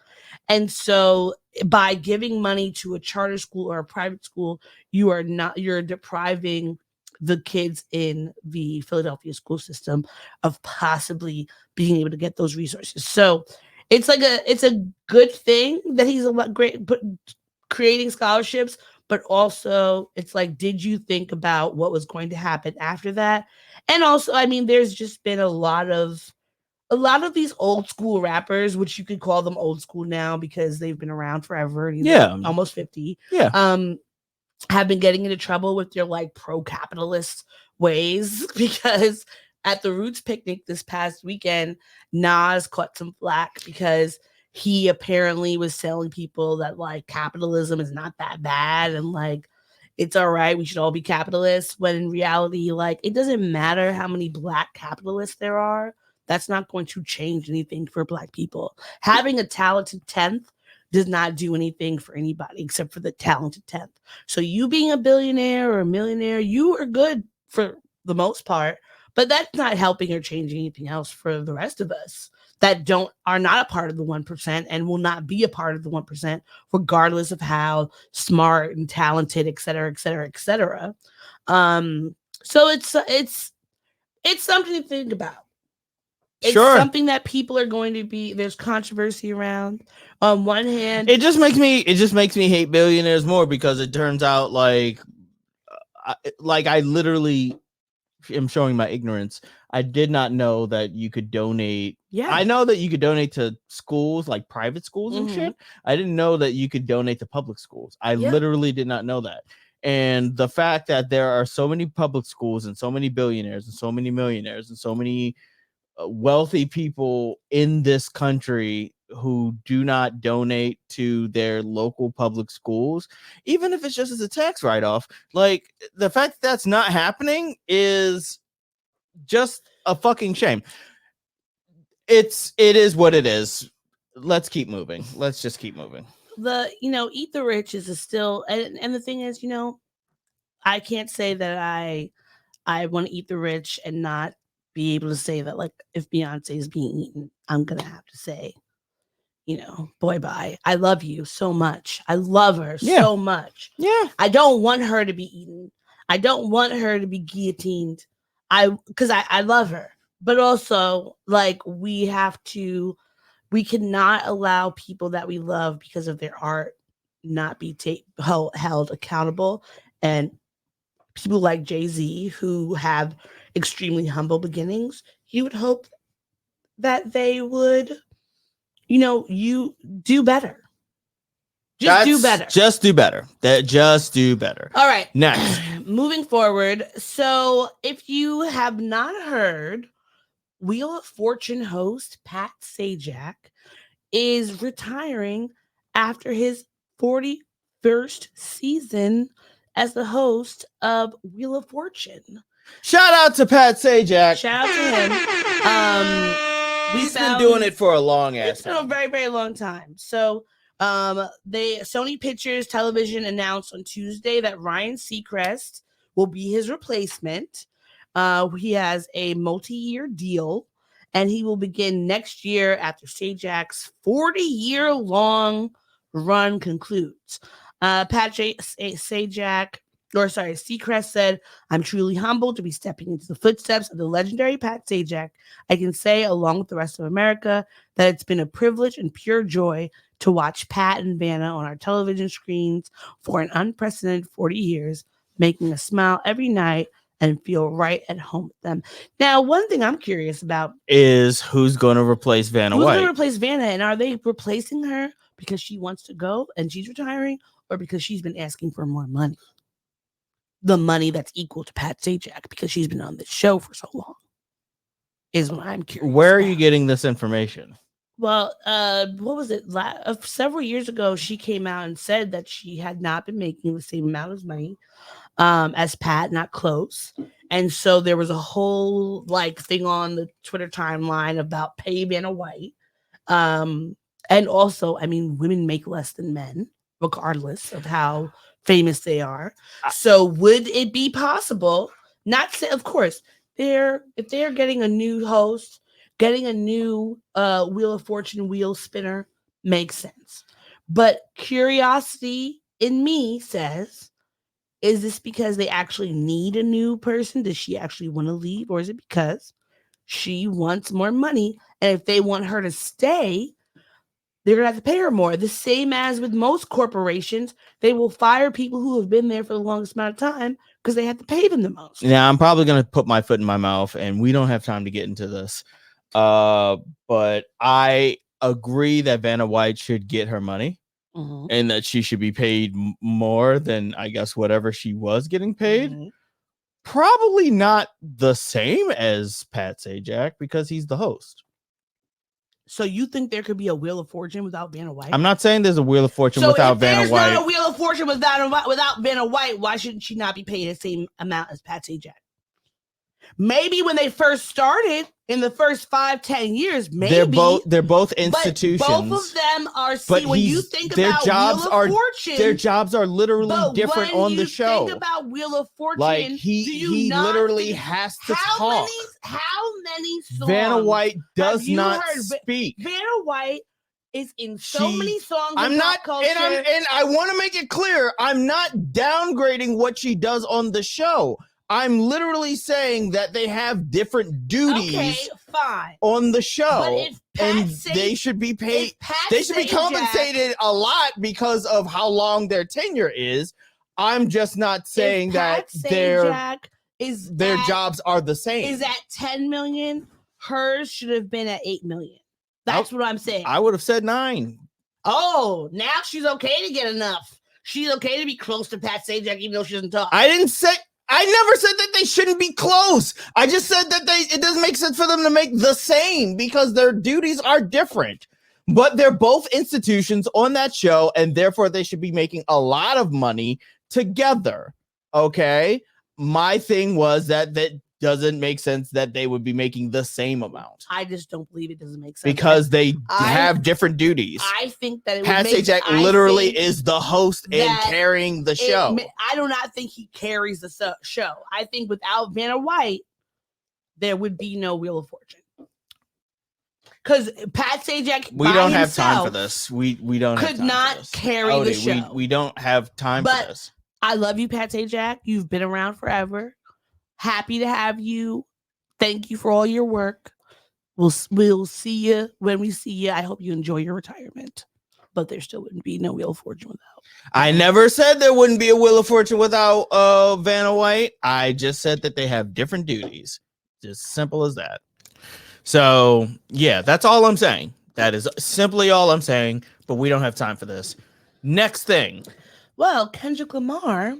And so by giving money to a charter school or a private school, you're depriving the kids in the Philadelphia school system of possibly being able to get those resources. So it's a good thing that he's great creating scholarships, but also it's like, did you think about what was going to happen after that? And also, I mean, there's just been a lot of these old school rappers, which you could call them old school now because they've been around forever. Almost 50. Yeah. Have been getting into trouble with their like pro-capitalist ways because at the Roots picnic this past weekend, Nas caught some flack because he apparently was telling people that like capitalism is not that bad and like it's all right, we should all be capitalists, when in reality, like, it doesn't matter how many Black capitalists there are. That's not going to change anything for Black people. Having a talented 10th does not do anything for anybody except for the talented 10th. So you being a billionaire or a millionaire, you are good for the most part, but that's not helping or changing anything else for the rest of us that are not a part of the 1% and will not be a part of the 1%, regardless of how smart and talented, et cetera, et cetera, et cetera. So it's something to think about. It's something that people are going to be, there's controversy around. On one hand, it just makes me hate billionaires more because it turns out like I literally am showing my ignorance. I did not know that you could donate. Yeah. I know that you could donate to schools, like private schools and shit. I didn't know that you could donate to public schools. I literally did not know that. And the fact that there are so many public schools and so many billionaires and so many millionaires and so many wealthy people in this country who do not donate to their local public schools, even if it's just as a tax write-off, like the fact that that's not happening is just a fucking shame. It is what it is. Let's keep moving. Let's just keep moving. Eat the rich is still, and the thing is, I can't say that I want to eat the rich and not be able to say that, like, if Beyonce is being eaten, I'm gonna have to say, boy, bye. I love you so much. I love her so much. Yeah. I don't want her to be eaten. I don't want her to be guillotined. Because I love her. But also, like, we cannot allow people that we love because of their art not be held accountable. And people like Jay-Z, who have extremely humble beginnings, you would hope that they would, you do better. Just do better. Just do better. All right. Next. Moving forward. So if you have not heard, Wheel of Fortune host Pat Sajak is retiring after his 41st season as the host of Wheel of Fortune. Shout out to Pat Sajak. Shout out to him. He's been doing it for a long ass It's been a very, very long time. So Sony Pictures Television announced on Tuesday that Ryan Seacrest will be his replacement. He has a multi-year deal, and he will begin next year after Sajak's 40-year-long run concludes. Seacrest said, "I'm truly humbled to be stepping into the footsteps of the legendary Pat Sajak. I can say, along with the rest of America, that it's been a privilege and pure joy to watch Pat and Vanna on our television screens for an unprecedented 40 years, making us smile every night and feel right at home with them." Now, one thing I'm curious about is who's going to replace Vanna White. Who's going to replace Vanna, and are they replacing her because she wants to go and she's retiring, or because she's been asking for more money? The money that's equal to Pat Sajak because she's been on this show for so long is what I'm curious. Where are you getting this information? Well, what was it? Several years ago, she came out and said that she had not been making the same amount of money as Pat, not close. And so there was a whole thing on the Twitter timeline about pay Vanna White. And also, I mean, women make less than men, regardless of how famous they are. So would it be possible, of course, they're getting a new host, getting a new Wheel of Fortune wheel spinner makes sense. But curiosity in me says, is this because they actually need a new person? Does she actually want to leave? Or is it because she wants more money? And if they want her to stay, they're going to have to pay her more. The same as with most corporations, they will fire people who have been there for the longest amount of time because they have to pay them the most. Now, I'm probably going to put my foot in my mouth, and we don't have time to get into this. But I agree that Vanna White should get her money. Mm-hmm. And that she should be paid more than, I guess, whatever she was getting paid. Mm-hmm. Probably not the same as Pat Sajak because he's the host. So you think there could be a Wheel of Fortune without Vanna White? I'm not saying there's a Wheel of Fortune without Vanna White. So if there's not a Wheel of Fortune without Vanna White, why shouldn't she not be paid the same amount as Pat Sajak? Maybe when they first started in the first 5-10 years, maybe they're both institutions. But both of them are. When you think about Wheel of Fortune, their jobs are literally different on the show. Think about Wheel of Fortune. Like he literally has to talk. How many songs? Vanna White does not speak. Vanna White is in so many songs. I'm not, and I want to make it clear, I'm not downgrading what she does on the show. I'm literally saying that they have different duties on the show, and they should be paid. They should be compensated a lot because of how long their tenure is. I'm just not saying that their jobs are the same. Is at 10 million? Hers should have been at 8 million. That's what I'm saying. I would have said 9. Oh, now she's okay to get enough. She's okay to be close to Pat Sajak, even though she doesn't talk. I never said that they shouldn't be close. I just said that it doesn't make sense for them to make the same because their duties are different. But they're both institutions on that show, and therefore they should be making a lot of money together. Okay? My thing was that doesn't make sense that they would be making the same amount. I just don't believe it doesn't make sense. Because they have different duties. I think that Pat Sajak literally is the host and carrying the show. I do not think he carries the show. I think without Vanna White, there would be no Wheel of Fortune. Because Pat Sajak, we don't have time for this. We don't could not carry the show. We don't have time for this. I love you, Pat Sajak. You've been around forever. Happy to have you. Thank you for all your work. We'll see you when we see you. I hope you enjoy your retirement. But there still wouldn't be no Wheel of Fortune without. I never said there wouldn't be a Wheel of Fortune without Vanna White. I just said that they have different duties. Just simple as that. So, yeah, that's all I'm saying. That is simply all I'm saying. But we don't have time for this. Next thing. Well, Kendrick Lamar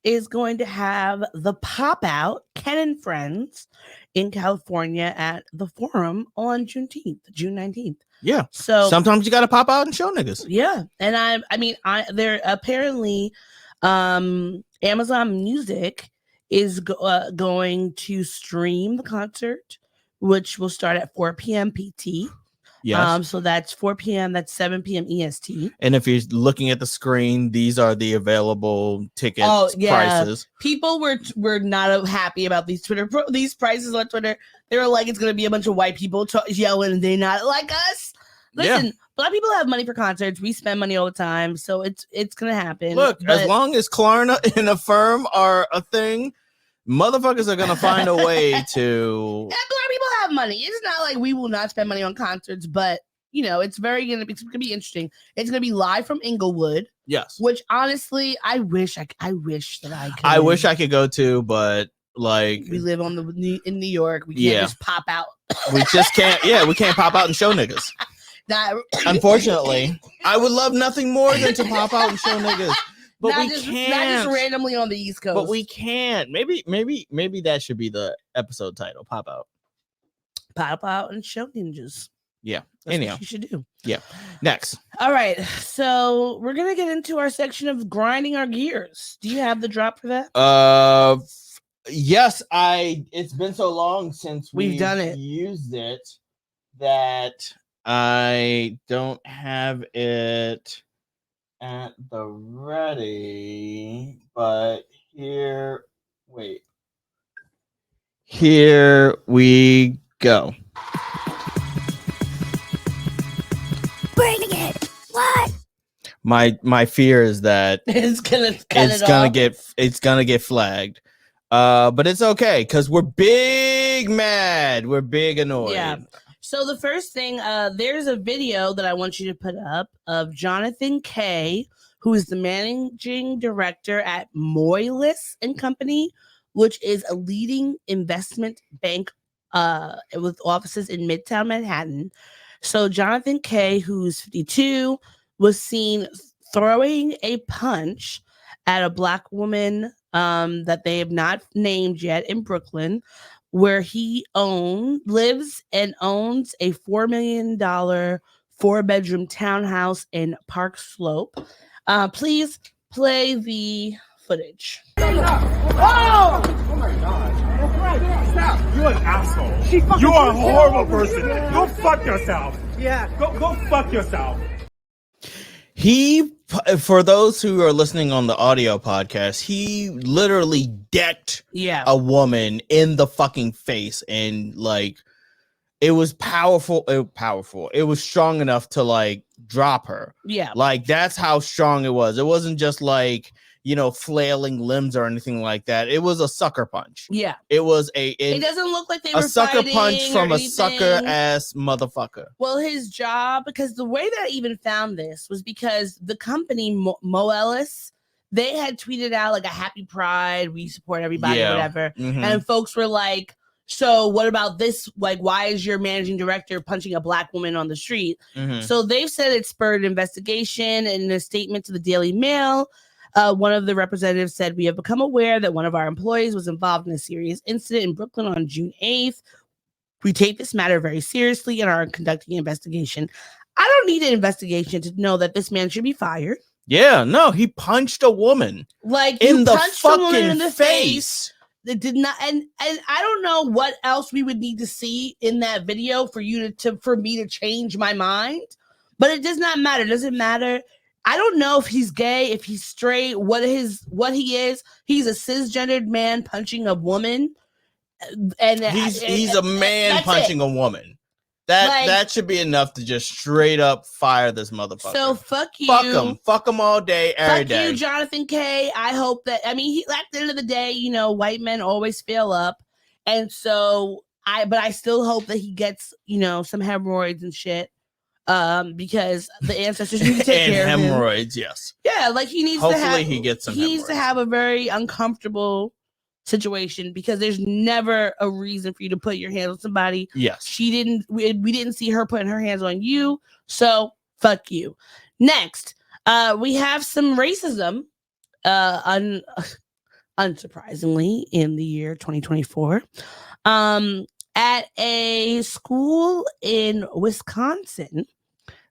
is going to have the pop out Ken and Friends in California at the Forum on June 19th. Yeah. So sometimes you got to pop out and show niggas. Yeah. And they're apparently Amazon Music is going to stream the concert, which will start at 4 p.m. PT. Yes. So that's 4 p.m. That's 7 p.m. EST. And if you're looking at the screen, these are the available ticket prices. People were not happy about these prices on Twitter. They were like, it's going to be a bunch of white people yelling and they not like us. Listen, Black people have money for concerts. We spend money all the time. So it's going to happen. Look, as long as Klarna and Affirm are a thing, motherfuckers are going to find a way to... Black people have money. It's not like we will not spend money on concerts, but, it's going to be interesting. It's going to be live from Inglewood. Yes. Which, honestly, I wish that I could. I wish I could go to, but, like... We live in New York. We can't just pop out. We just can't... Yeah, we can't pop out and show niggas. Unfortunately. I would love nothing more than to pop out and show niggas. But can't. Not just randomly on the East Coast. But we can't. Maybe that should be the episode title. Pop out. Pop out and show ninjas. Yeah. That's anyhow. what you should do. Yeah. Next. All right. So we're going to get into our section of grinding our gears. Do you have the drop for that? Yes. It's been so long since we've done it. Used it that I don't have it at the ready, but here Here we go. Bring it. What? My fear is that It's gonna cut it's it gonna off. get flagged. But it's okay because we're big mad. We're big annoyed. Yeah. So the first thing, there's a video that I want you to put up of Jonathan Kay, who is the managing director at Moelis and Company, which is a leading investment bank with offices in Midtown Manhattan. So Jonathan Kay, who's 52, was seen throwing a punch at a Black woman that they have not named yet in Brooklyn, where he lives and owns a $4 million 4-bedroom townhouse in Park Slope. Please play the footage. You're an asshole. You are a horrible person. Go fuck yourself. Yeah. Go fuck yourself. He, for those who are listening on the audio podcast, he literally decked a woman in the fucking face, and like it was powerful. It was strong enough to like drop her. Yeah, like that's how strong it was. It wasn't just like, you know, flailing limbs or anything like that. It was a sucker punch. Yeah, it was it doesn't look like they a were sucker punch from a anything. sucker ass motherfucker. Well, his job, because the way that I even found this was because the company Moelis, they had tweeted out like a happy Pride, we support everybody, whatever, and folks were like, so what about this? Like, why is your managing director punching a Black woman on the street? So they've said it spurred an investigation. In a statement to the Daily Mail, one of the representatives said, "We have become aware that one of our employees was involved in a serious incident in Brooklyn on June 8th. We take this matter very seriously and are conducting an investigation." I don't need an investigation to know that this man should be fired. Yeah, no, he punched a woman. Like, in the punched a woman fucking in the face. That did not, and I don't know what else we would need to see in that video for you for me to change my mind, but it does not matter. It doesn't matter. I don't know if he's gay, if he's straight, what he is. He's a cisgendered man punching a woman, and he's a man punching a woman. That should be enough to just straight up fire this motherfucker. So fuck you. Fuck him all day, every day. Fuck you, Jonathan Kay. I hope that, I mean, at the end of the day, you know, white men always fail up, and so but I still hope that he gets, you know, some hemorrhoids and shit, because the ancestors need to take care of him. Hemorrhoids, yes. Yeah, like he needs Hopefully he gets some. He needs to have a very uncomfortable situation, because there's never a reason for you to put your hands on somebody. Yes, we didn't see her putting her hands on you, so fuck you. Next, we have some racism, unsurprisingly, in the year 2024, at a school in Wisconsin.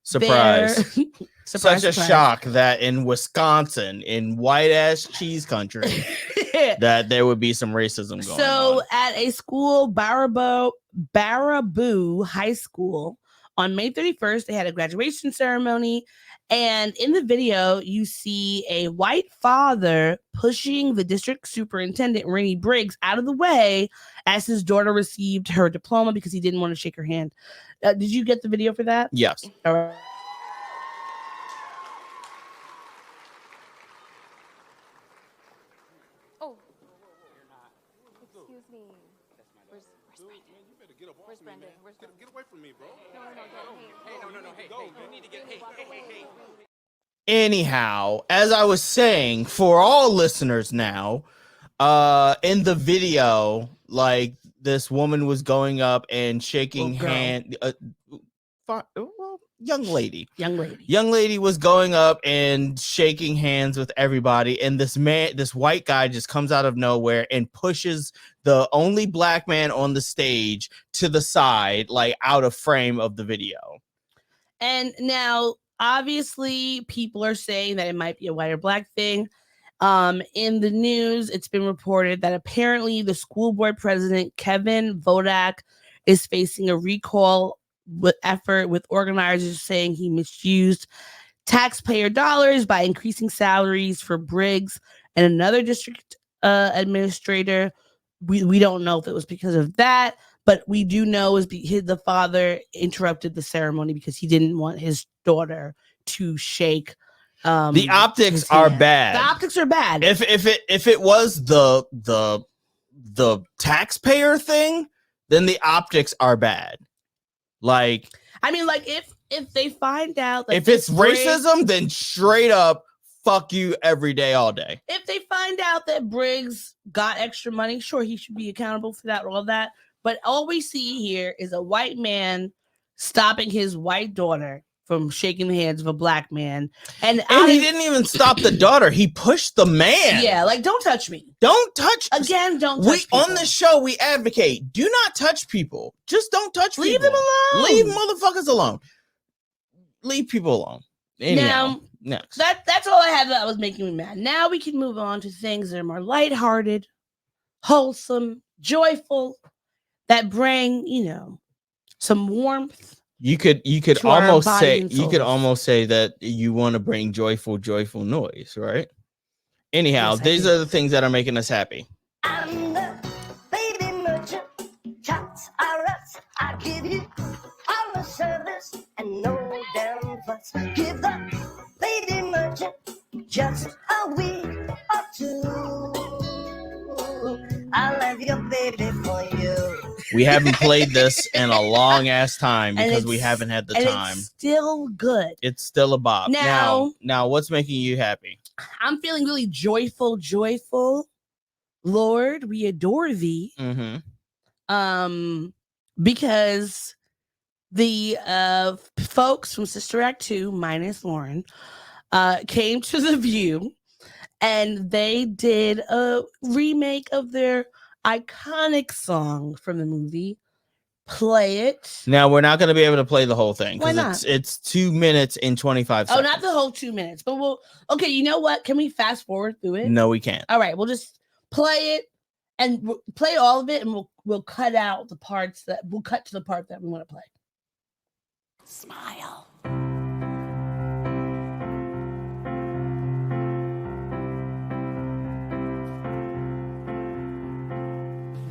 Surprise. Such a shock that in Wisconsin, in white ass cheese country, that there would be some racism going on. So at a school, Baraboo High School, on May 31st, they had a graduation ceremony. And in the video, you see a white father pushing the district superintendent, Rainey Briggs, out of the way as his daughter received her diploma because he didn't want to shake her hand. Did you get the video for that? Yes. All right. Where's Brendan? Get away from me, bro. No. Hey, you need to get, hey. Anyhow, as I was saying, for all listeners now, in the video, like, this woman was going up and shaking hand. Young lady was going up and shaking hands with everybody, and this white guy just comes out of nowhere and pushes the only Black man on the stage to the side, like out of frame of the video. And now, obviously, people are saying that it might be a white or Black thing. In the news, it's been reported that apparently the school board president, Kevin Vodak, is facing a recall effort, with organizers saying he misused taxpayer dollars by increasing salaries for Briggs and another district administrator. we don't know if it was because of that, but we do know is the father interrupted the ceremony because he didn't want his daughter to shake. The optics are bad. The optics are bad. If it was the taxpayer thing, then the optics are bad. Like, I mean, like if they find out that if it's racism, then straight up fuck you every day, all day. If they find out that Briggs got extra money, sure, he should be accountable for that, all that. But all we see here is a white man stopping his white daughter from shaking the hands of a black man. And he didn't even stop the daughter. He pushed the man. Yeah, like, don't touch me. Don't touch. Again, don't touch people. On the show, we advocate, do not touch people. Just don't touch people. Leave them alone. Leave motherfuckers alone. Leave people alone. Anyhow, next. That's all I had that was making me mad. Now we can move on to things that are more lighthearted, wholesome, joyful, that bring, some warmth. You could almost say that you want to bring joyful noise, right? Anyhow, Yes, these are the things that are making us happy. I'm the baby merchant, chops are us. I give you all the service and no damn fuss. Give the baby merchant just a week or two. I'll have your baby for you. We haven't played this in a long ass time because we haven't had the time. It's still good. It's still a bop. Now, what's making you happy? I'm feeling really joyful. Lord, we adore thee. Mm-hmm. Because the folks from Sister Act 2, minus Lauren, came to The View and they did a remake of their iconic song from the movie. Play it. Now, we're not going to be able to play the whole thing. Why not? It's 2 minutes and 25 seconds. Oh, not the whole 2 minutes, but okay, you know what? Can we fast forward through it? No, we can't. All right, we'll just play it and we'll play all of it, and we'll cut out the parts we'll cut to the part that we want to play. Smile.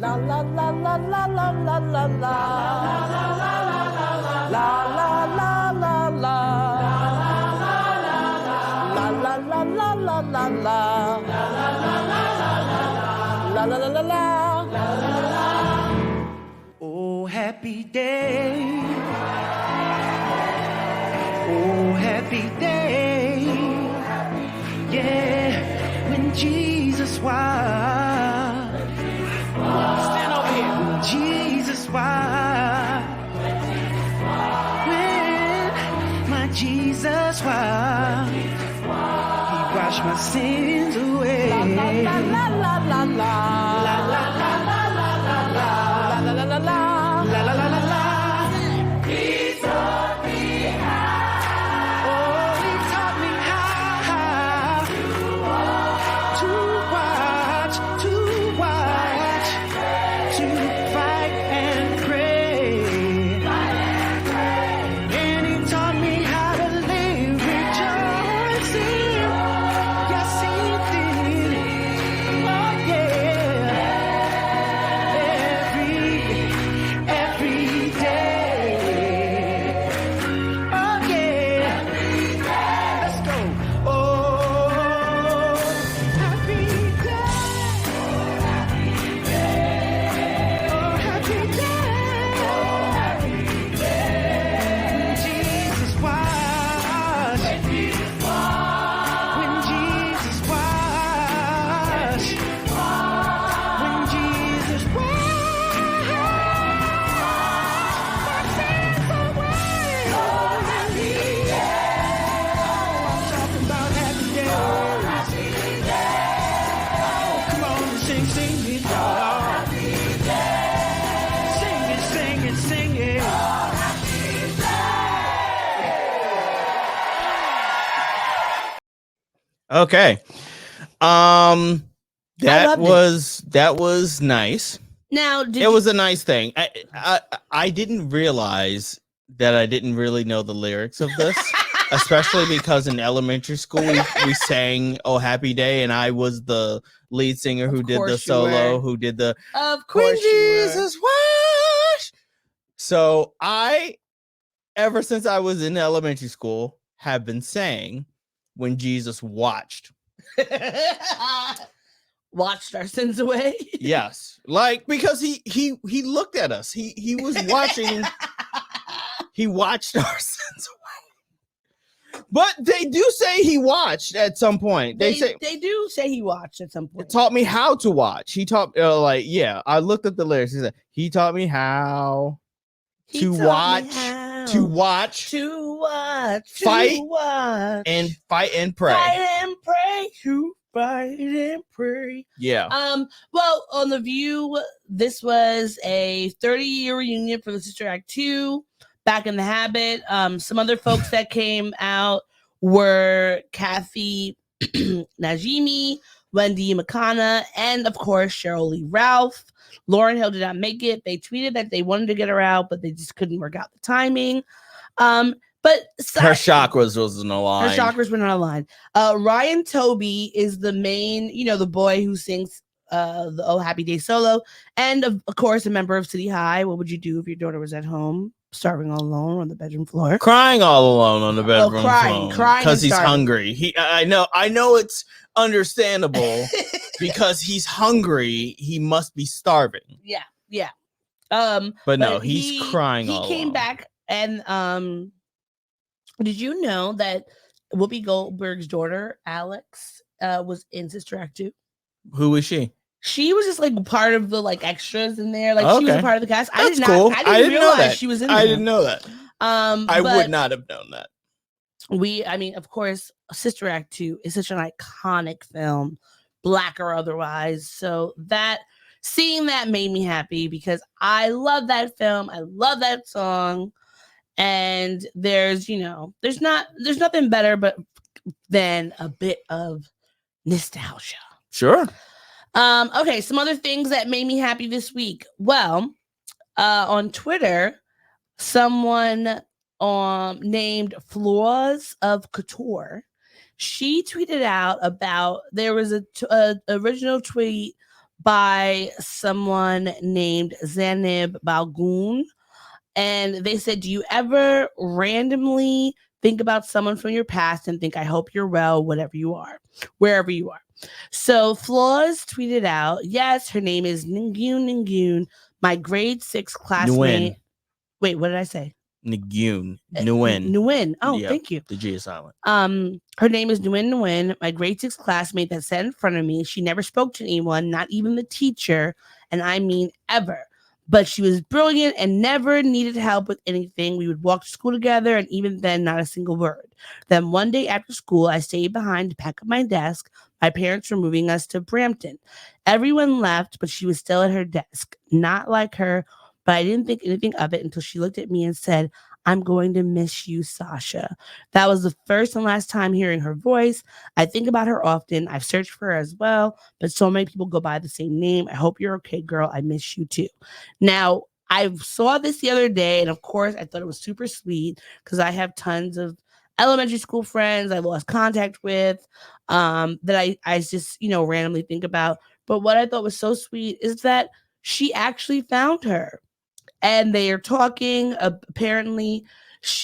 La la la la la la la la la la la la la la la. Oh, happy day. Oh, happy day. Yeah, when Jesus was. Stand over here. When Jesus was. When my Jesus was. He washed my sins away. La la la la la la la la la la la la la la la la la la la. He taught me how. Oh, he taught me how to fight and pray. And he taught me how to live rejoicing. Yes, he did. Oh, yeah. Every day. Oh, yeah. Let's go. Oh, happy day. Oh, happy day. Oh, happy day. When Jesus washed. When Jesus washed. When Jesus washed. When Jesus washed. My sins away. Oh, happy day. I'm talking about happy day. Happy day. Oh, come on and sing it, y'all. Happy day. Sing it. Happy Okay. That was nice. Now, It was a nice thing. I didn't realize that I didn't really know the lyrics of this. Especially because in elementary school we sang "Oh Happy Day" and I was the lead singer who did the course you solo, were. who did the Of When course you were. Jesus Wash. So I, ever since I was in elementary school, have been saying "When Jesus Watched." Watched our sins away. Yes, like because he looked at us. He was watching. He watched our sins away. But they do say he watched at some point. They do say he watched at some point. Taught me how to watch. He taught I looked at the lyrics. He said he taught me how to watch, fight, and pray. Fight and pray. Yeah. Well, on The View, this was a 30-year reunion for the Sister Act 2. Back in the Habit. Some other folks that came out were Kathy Najimy, Wendy Makana, and of course Cheryl Lee Ralph. Lauryn Hill did not make it. They tweeted that they wanted to get her out, but they just couldn't work out the timing. But her chakras wasn't aligned. Her chakras were not aligned. Ryan Toby is the main, the boy who sings the Oh Happy Day solo, and of course a member of City High. What would you do if your daughter was at home, starving all alone on the bedroom floor? Crying all alone on the bedroom floor. Crying because he's starving. hungry. I know it's understandable because he's hungry. He must be starving. Yeah. But no, he's crying all alone. He came back and did you know that Whoopi Goldberg's daughter, Alex, was in Sister Act 2? Who is she? She was just like part of the extras in there. She was a part of the cast. That's cool. I didn't realize know that. she was in there. I didn't know that. I but would not have known that. Of course, Sister Act 2 is such an iconic film, Black or otherwise. So seeing that made me happy because I love that film. I love that song. And there's nothing better than a bit of nostalgia. Sure. Okay, some other things that made me happy this week. Well, on Twitter, someone named Flaws of Couture, she tweeted out about there was a original tweet by someone named Zanib Balgoon. And they said, do you ever randomly think about someone from your past and think, I hope you're well, wherever you are. So Flaws tweeted out, yes, her name is Ningyun, my grade 6 classmate. Nguyen. Wait, what did I say? Nguyen. Oh, yeah, thank you. The G is silent. Her name is Nguyen, my grade 6 classmate that sat in front of me. She never spoke to anyone, not even the teacher, and I mean ever. But she was brilliant and never needed help with anything. We would walk to school together, and even then, not a single word. Then one day after school, I stayed behind to pack up my desk. My parents were moving us to Brampton. Everyone left, but she was still at her desk. Not like her, but I didn't think anything of it until she looked at me and said, I'm going to miss you, Sasha. That was the first and last time hearing her voice. I think about her often. I've searched for her as well, but so many people go by the same name. I hope you're okay, girl. I miss you too. Now, I saw this the other day, and of course, I thought it was super sweet because I have tons of elementary school friends I lost contact with that I just, randomly think about. But what I thought was so sweet is that she actually found her. And they are talking. Apparently,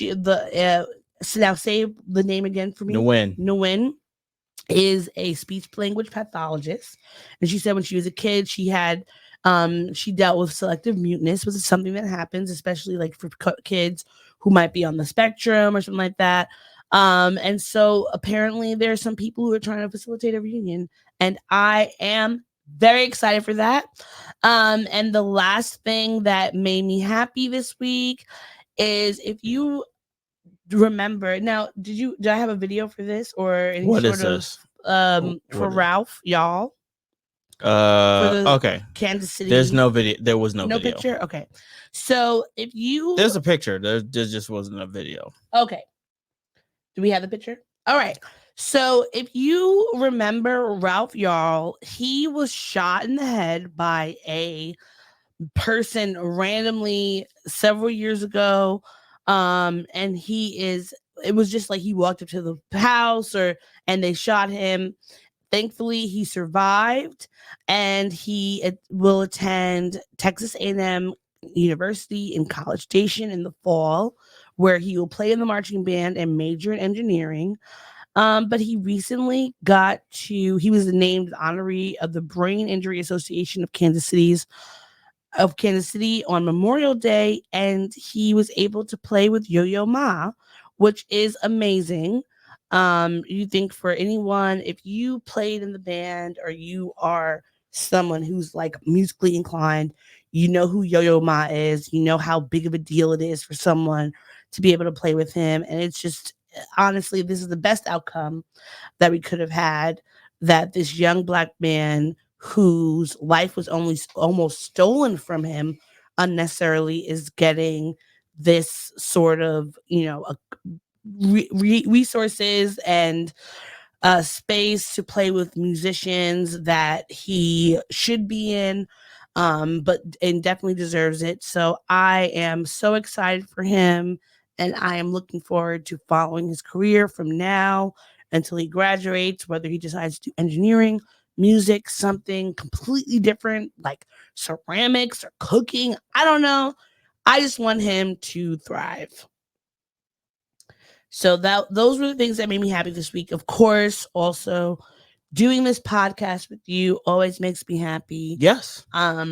now say the name again for me. Nguyen is a speech language pathologist, and she said when she was a kid, she dealt with selective muteness, which is something that happens, especially for kids who might be on the spectrum or something like that. And so apparently, there are some people who are trying to facilitate a reunion, and I am very excited for that. And the last thing that made me happy this week is if you remember now, did I have a video for this or any what sort is of this? For Ralph, y'all? Okay. Kansas City. There's no video. There was no video. Picture. Okay. So if you there's a picture. There just wasn't a video. Okay. Do we have the picture? All right. So if you remember Ralph Yarl, he was shot in the head by a person randomly several years ago. And he is it was just like he walked up to the house and they shot him. Thankfully, he survived, and he will attend Texas A&M University in College Station in the fall, where he will play in the marching band and major in engineering. But he recently he was named honoree of the Brain Injury Association of Kansas City on Memorial Day, and he was able to play with Yo-Yo Ma, which is amazing. You think for anyone, if you played in the band or you are someone who's like musically inclined, you know who Yo-Yo Ma is, you know how big of a deal it is for someone to be able to play with him. And it's just, honestly, this is the best outcome that we could have had, that this young Black man whose life was almost stolen from him unnecessarily is getting this sort of, resources and space to play with musicians that he should be in, and definitely deserves it. So I am so excited for him, and I am looking forward to following his career from now until he graduates, whether he decides to do engineering, music, something completely different like ceramics or cooking. I don't know. I just want him to thrive. So those were the things that made me happy this week. Of course, also doing this podcast with you always makes me happy. Yes.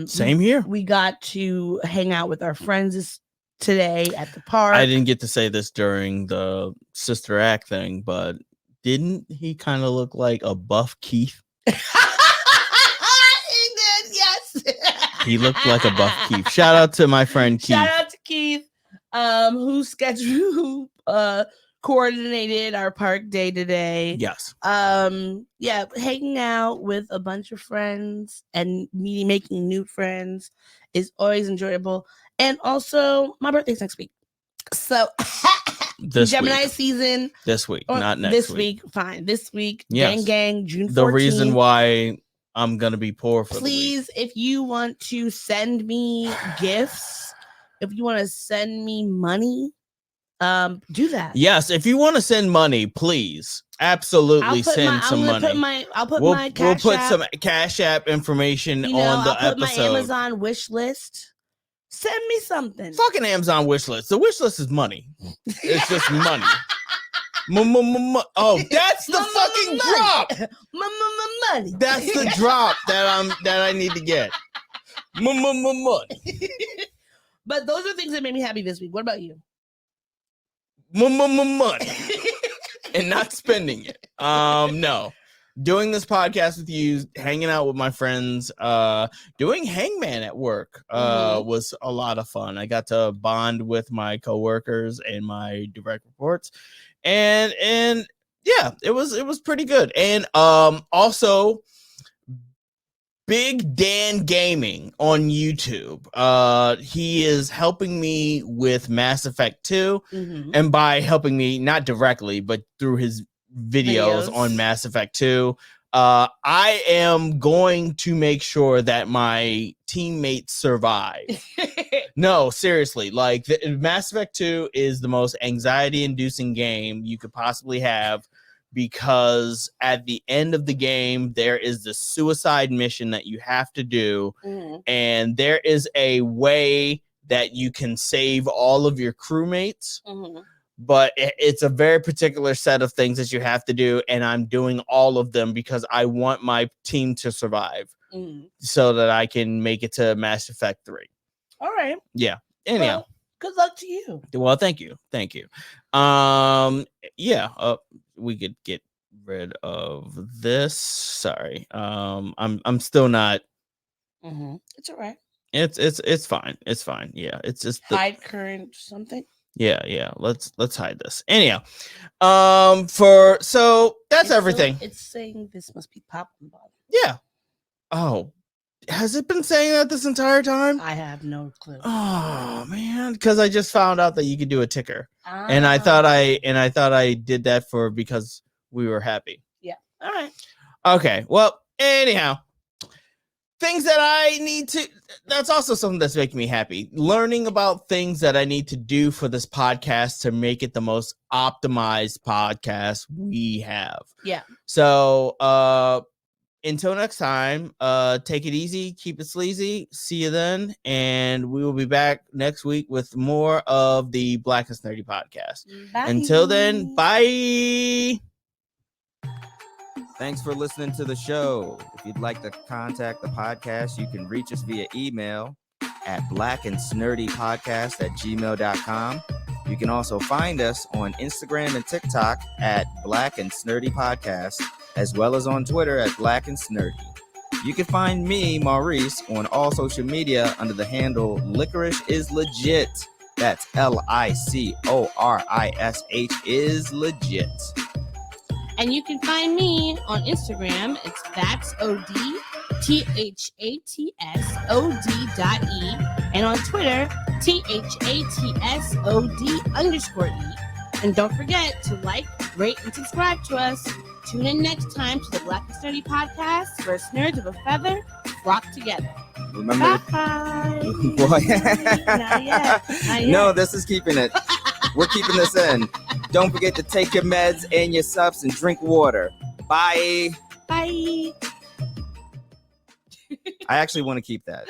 Same here. We got to hang out with our friends today at the park. I didn't get to say this during the Sister Act thing, but didn't he kind of look like a buff Keith? He did, yes. He looked like a buff Keith. Shout out to my friend Keith. Shout out to Keith, who coordinated our park day today. Yes. Hanging out with a bunch of friends and making new friends is always enjoyable. And also, my birthday's next week. So this Gemini week. season. This week, not next this week. Fine. This week. Yes. Gang, June 14th. The reason why I'm going to be poor for Please, the week. if you want to send me gifts, if you want to send me money, do that. Yes, if you want to send money, please absolutely send some money. I'll put my Cash We'll put App, some Cash App information on the I'll put episode. my Amazon wish list. Send me something. Fucking Amazon wish list. The wish list is money. It's just money. Oh, that's the fucking drop. Money. That's the drop that I need to get. Money. But those are things that made me happy this week. What about you? Money. And not spending it. No. Doing this podcast with you, hanging out with my friends, doing Hangman at work was a lot of fun. I got to bond with my coworkers and my direct reports, and yeah, it was pretty good. And also, Big Dan Gaming on YouTube. He is helping me with Mass Effect 2, and by helping me, not directly, but through his videos on Mass Effect 2. I am going to make sure that my teammates survive. No, seriously, like Mass Effect 2 is the most anxiety-inducing game you could possibly have, because at the end of the game, there is the suicide mission that you have to do, and there is a way that you can save all of your crewmates. But it's a very particular set of things that you have to do, and I'm doing all of them because I want my team to survive so that I can make it to Mass Effect 3. All right. Yeah. Anyhow. Well, good luck to you. Well, thank you. We could get rid of this. Sorry. I'm still not. It's all right. It's fine. It's fine. Yeah. It's just hide current something. Yeah. Let's hide this. Anyhow, so that's everything. It's saying this must be pop on the bottom. Yeah. Oh, has it been saying that this entire time? I have no clue. Oh man, because I just found out that you could do a ticker, and I thought I did that because we were happy. Yeah. All right. Okay. Well, anyhow, things that I need to, that's also something that's making me happy. Learning about things that I need to do for this podcast to make it the most optimized podcast we have. Yeah. So, until next time, take it easy, keep it sleazy. See you then. And we will be back next week with more of the Black and Nerdy podcast. Bye. Until then, bye. Thanks for listening to the show. If you'd like to contact the podcast, you can reach us via email at blackandsnerdypodcast@gmail.com. You can also find us on Instagram and TikTok at Black and Snurdy Podcast, as well as on Twitter at Black and Snurdy. You can find me, Maurice, on all social media under the handle Licorish is Legit. That's LICORISH is legit. And you can find me on Instagram. It's ThatsOD_THATSOD.E. And on Twitter, THATSOD_E. And don't forget to like, rate, and subscribe to us. Tune in next time to the Black and Nerdy Podcast, where nerds of a feather flock together. Remember, bye. Boy. Not yet. No, this is keeping it. We're keeping this in. Don't forget to take your meds and your subs and drink water. Bye. Bye. I actually want to keep that.